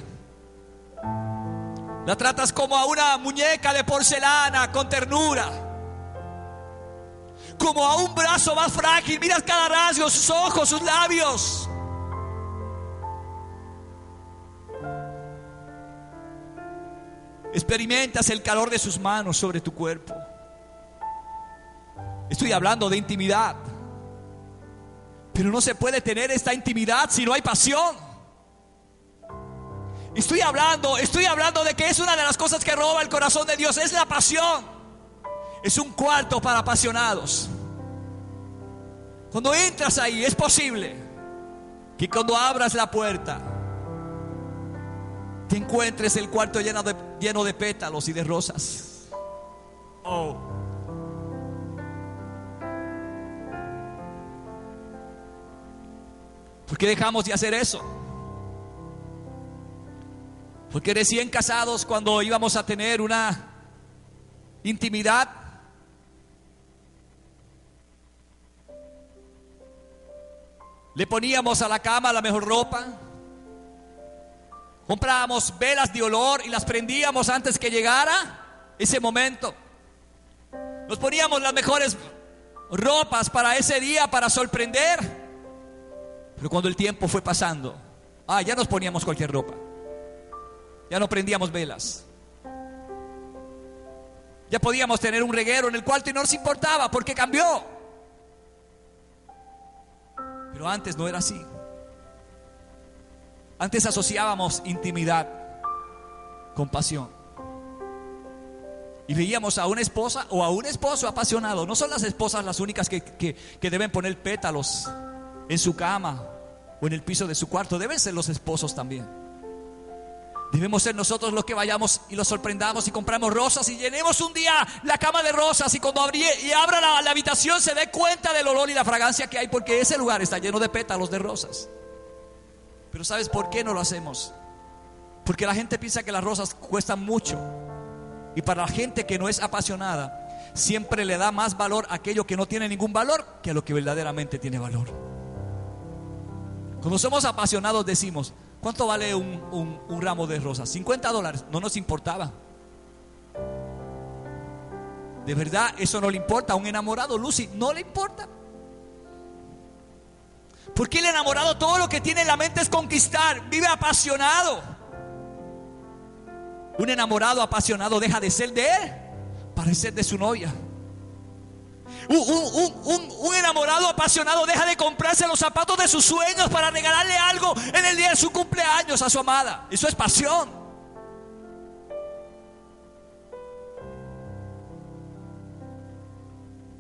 La tratas como a una muñeca de porcelana con ternura, como a un brazo más frágil. Miras cada rasgo, sus ojos, sus labios. Experimentas el calor de sus manos sobre tu cuerpo. Estoy hablando de intimidad, pero no se puede tener esta intimidad si no hay pasión. Estoy hablando de que es una de las cosas que roba el corazón de Dios, es la pasión. Es un cuarto para apasionados. Cuando entras ahí, es posible que cuando abras la puerta te encuentres el cuarto lleno de pétalos y de rosas. Oh. ¿Por qué dejamos de hacer eso? Porque recién casados, cuando íbamos a tener una intimidad, le poníamos a la cama la mejor ropa, comprábamos velas de olor y las prendíamos antes que llegara ese momento. Nos poníamos las mejores ropas para ese día, para sorprender. Pero cuando el tiempo fue pasando, ya nos poníamos cualquier ropa. Ya no prendíamos velas. Ya podíamos tener un reguero en el cuarto y no nos importaba porque cambió. Pero antes no era así. Antes asociábamos intimidad con pasión. Y veíamos a una esposa o a un esposo apasionado. No son las esposas las únicas que deben poner pétalos en su cama o en el piso de su cuarto. Deben ser los esposos también. Debemos ser nosotros los que vayamos y los sorprendamos y compramos rosas y llenemos un día la cama de rosas, y cuando abra la habitación se dé cuenta del olor y la fragancia que hay, porque ese lugar está lleno de pétalos de rosas. Pero ¿sabes por qué no lo hacemos? Porque la gente piensa que las rosas cuestan mucho, y para la gente que no es apasionada siempre le da más valor a aquello que no tiene ningún valor que a lo que verdaderamente tiene valor. Cuando somos apasionados decimos: ¿cuánto vale un ramo de rosas? $50. No nos importaba. De verdad, eso no le importa a un enamorado, Lucy, no le importa. Porque el enamorado todo lo que tiene en la mente es conquistar, vive apasionado. Un enamorado apasionado deja de ser de él para ser de su novia. Un enamorado apasionado deja de comprarse los zapatos de sus sueños para regalarle algo en el día de su cumpleaños a su amada. Eso es pasión.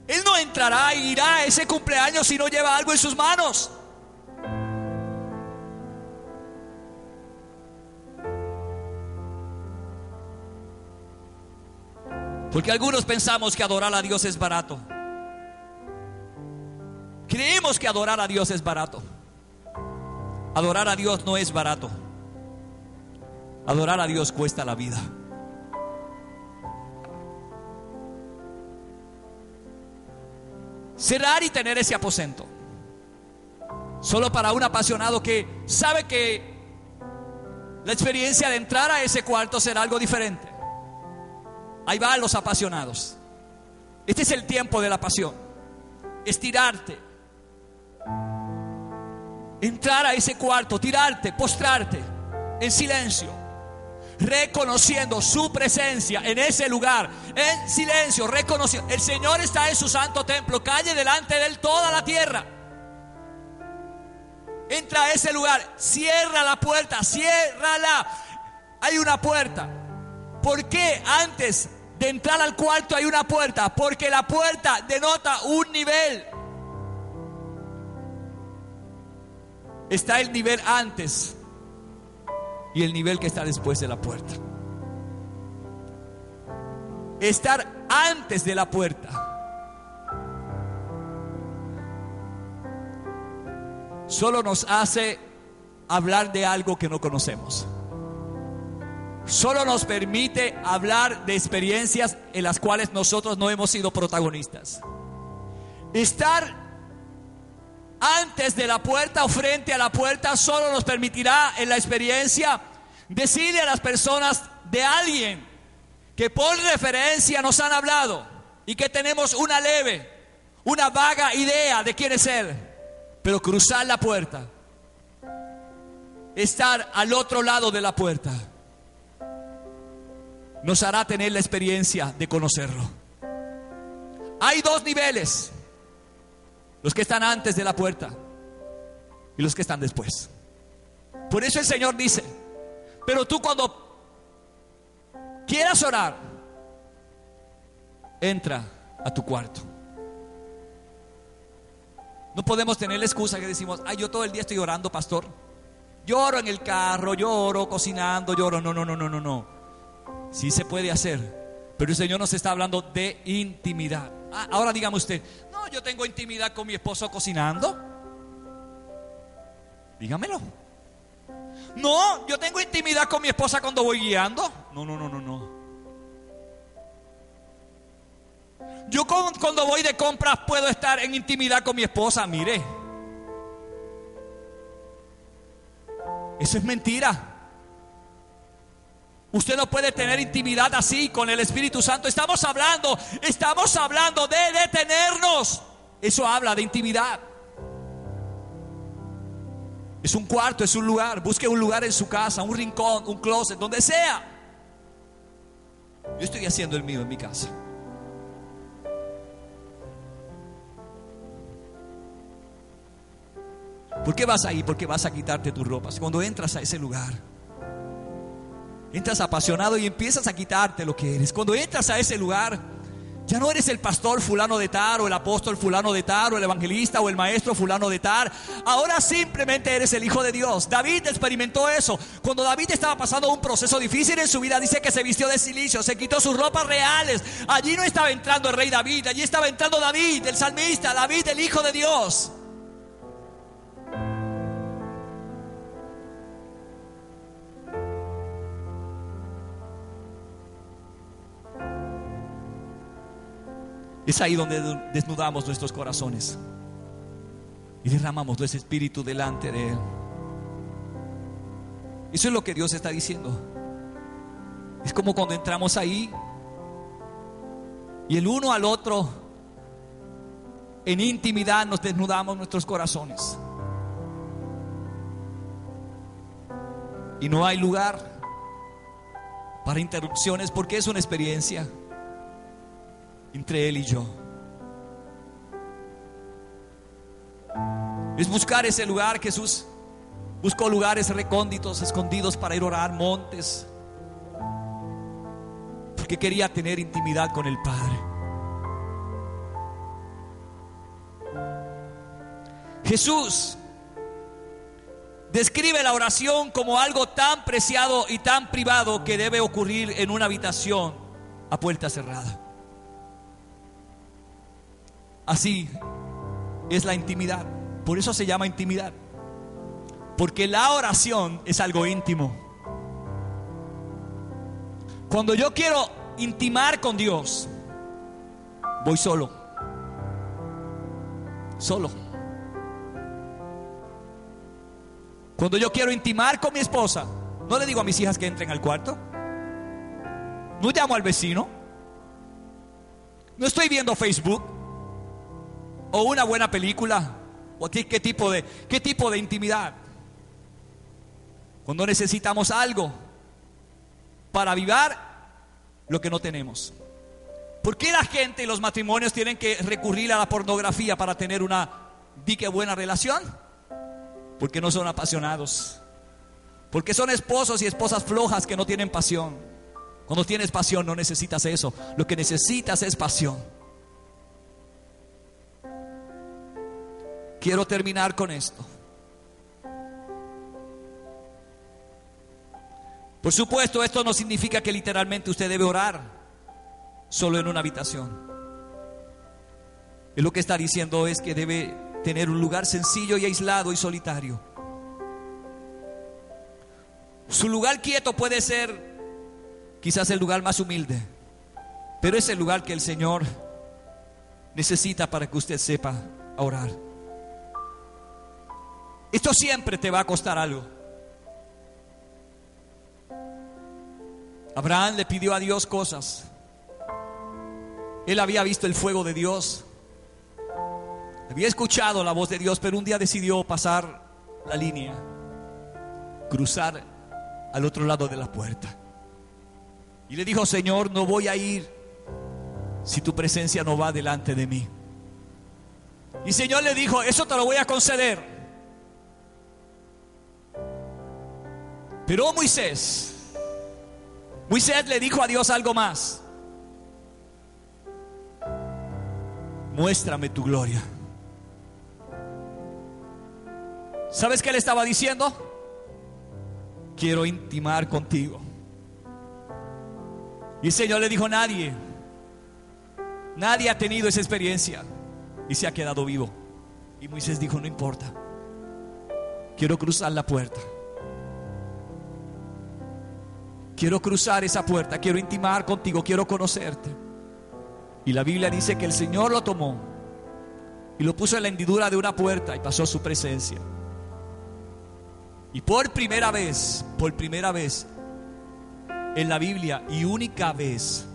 Él no entrará e irá a ese cumpleaños si no lleva algo en sus manos. Porque algunos pensamos que adorar a Dios es barato. Creemos que adorar a Dios es barato. Adorar a Dios no es barato. Adorar a Dios cuesta la vida. Cerrar y tener ese aposento solo para un apasionado que sabe que la experiencia de entrar a ese cuarto será algo diferente. Ahí van los apasionados. Este es el tiempo de la pasión. Estirarte, entrar a ese cuarto, tirarte, postrarte en silencio, reconociendo su presencia en ese lugar, en silencio, reconociendo. El Señor está en su santo templo. Calle delante de Él toda la tierra. Entra a ese lugar, cierra la puerta, ciérrala. Hay una puerta. ¿Por qué antes de entrar al cuarto hay una puerta? Porque la puerta denota un nivel. Está el nivel antes y el nivel que está después de la puerta. Estar antes de la puerta solo nos hace hablar de algo que no conocemos. Solo nos permite hablar de experiencias en las cuales nosotros no hemos sido protagonistas. Estar antes de la puerta o frente a la puerta solo nos permitirá en la experiencia decirle a las personas de alguien que por referencia nos han hablado y que tenemos una leve, una vaga idea de quién es Él. Pero cruzar la puerta, estar al otro lado de la puerta, nos hará tener la experiencia de conocerlo. Hay dos niveles: los que están antes de la puerta y los que están después. Por eso el Señor dice: pero tú cuando quieras orar, entra a tu cuarto. No podemos tener la excusa que decimos: ay, yo todo el día estoy orando, pastor. Yo oro en el carro, yo oro cocinando, yo oro. No. Sí se puede hacer, pero el Señor nos está hablando de intimidad. Ahora dígame usted: no, yo tengo intimidad con mi esposo cocinando. Dígamelo. No, yo tengo intimidad con mi esposa cuando voy guiando. No. Yo cuando voy de compras puedo estar en intimidad con mi esposa. Mire, eso es mentira. Usted no puede tener intimidad así con el Espíritu Santo. Estamos hablando de detenernos. Eso habla de intimidad. Es un cuarto, es un lugar. Busque un lugar en su casa, un rincón, un closet, donde sea. Yo estoy haciendo el mío en mi casa. ¿Por qué vas ahí? Porque vas a quitarte tus ropas. Cuando entras a ese lugar, entras apasionado y empiezas a quitarte lo que eres. Cuando entras a ese lugar, ya no eres el pastor fulano de tal, o el apóstol fulano de tal, o el evangelista o el maestro fulano de tal. Ahora simplemente eres el hijo de Dios. David experimentó eso. Cuando David estaba pasando un proceso difícil en su vida, dice que se vistió de cilicio, se quitó sus ropas reales. Allí no estaba entrando el rey David, allí estaba entrando David, el salmista, David, el hijo de Dios. Es ahí donde desnudamos nuestros corazones y derramamos nuestro espíritu delante de Él. Eso es lo que Dios está diciendo. Es como cuando entramos ahí y el uno al otro en intimidad nos desnudamos nuestros corazones. Y no hay lugar para interrupciones, porque es una experiencia entre Él y yo. Es buscar ese lugar. Jesús buscó lugares recónditos, escondidos para ir a orar, montes, porque quería tener intimidad con el Padre. Jesús describe la oración como algo tan preciado y tan privado que debe ocurrir en una habitación a puerta cerrada. Así es la intimidad. Por eso se llama intimidad, porque la oración es algo íntimo. Cuando yo quiero intimar con Dios, voy solo. Cuando yo quiero intimar con mi esposa, no le digo a mis hijas que entren al cuarto, no llamo al vecino, no estoy viendo Facebook o una buena película. ¿O qué tipo de intimidad? Cuando necesitamos algo para avivar lo que no tenemos. ¿Por qué la gente y los matrimonios tienen que recurrir a la pornografía para tener una buena relación? Porque no son apasionados. Porque son esposos y esposas flojas que no tienen pasión. Cuando tienes pasión no necesitas eso. Lo que necesitas es pasión. Quiero terminar con esto. Por supuesto, esto no significa que literalmente usted debe orar solo en una habitación. Lo que está diciendo es que debe tener un lugar sencillo y aislado y solitario. Su lugar quieto puede ser quizás el lugar más humilde, pero es el lugar que el Señor necesita para que usted sepa orar. Esto siempre te va a costar algo. Abraham le pidió a Dios cosas. Él había visto el fuego de Dios, había escuchado la voz de Dios, pero un día decidió pasar la línea, cruzar al otro lado de la puerta. Y le dijo: Señor, no voy a ir si tu presencia no va delante de mí. Y el Señor le dijo: eso te lo voy a conceder. Pero Moisés le dijo a Dios algo más: muéstrame tu gloria. ¿Sabes qué le estaba diciendo? Quiero intimar contigo. Y el Señor le dijo: nadie ha tenido esa experiencia y se ha quedado vivo. Y Moisés dijo: no importa, quiero cruzar la puerta. Quiero cruzar esa puerta, quiero intimar contigo, quiero conocerte. Y la Biblia dice que el Señor lo tomó y lo puso en la hendidura de una puerta y pasó a su presencia. Y por primera vez en la Biblia, y única vez,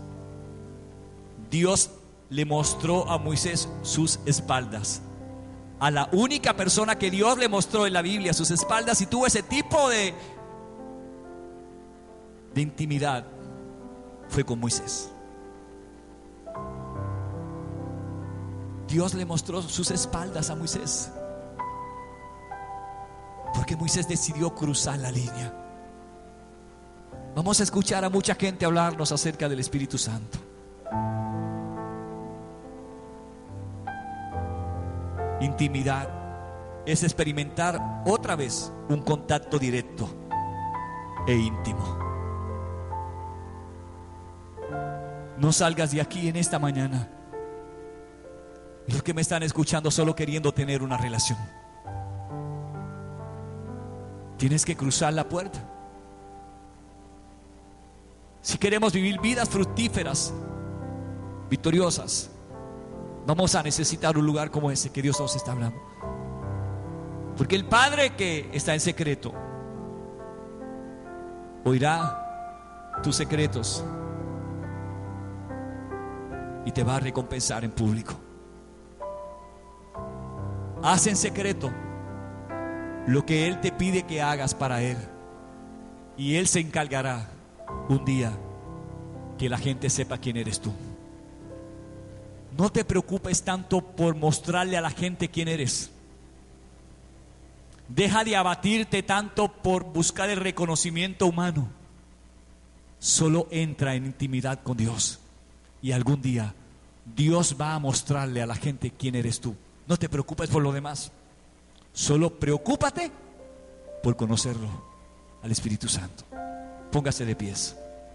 Dios le mostró a Moisés sus espaldas. A la única persona que Dios le mostró en la Biblia sus espaldas y tuvo ese tipo de intimidad fue con Moisés. Dios le mostró sus espaldas a Moisés porque Moisés decidió cruzar la línea. Vamos a escuchar a mucha gente hablarnos acerca del Espíritu Santo. Intimidad es experimentar otra vez un contacto directo e íntimo. No salgas de aquí en esta mañana, los que me están escuchando, solo queriendo tener una relación. Tienes que cruzar la puerta. Si queremos vivir vidas fructíferas, victoriosas, vamos a necesitar un lugar como ese que Dios nos está hablando. Porque el Padre que está en secreto oirá tus secretos y te va a recompensar en público. Haz en secreto lo que Él te pide que hagas para Él, y Él se encargará un día que la gente sepa quién eres tú. No te preocupes tanto por mostrarle a la gente quién eres. Deja de abatirte tanto por buscar el reconocimiento humano. Solo entra en intimidad con Dios y algún día Dios va a mostrarle a la gente quién eres tú. No te preocupes por lo demás. Solo preocúpate por conocerlo, al Espíritu Santo. Póngase de pies.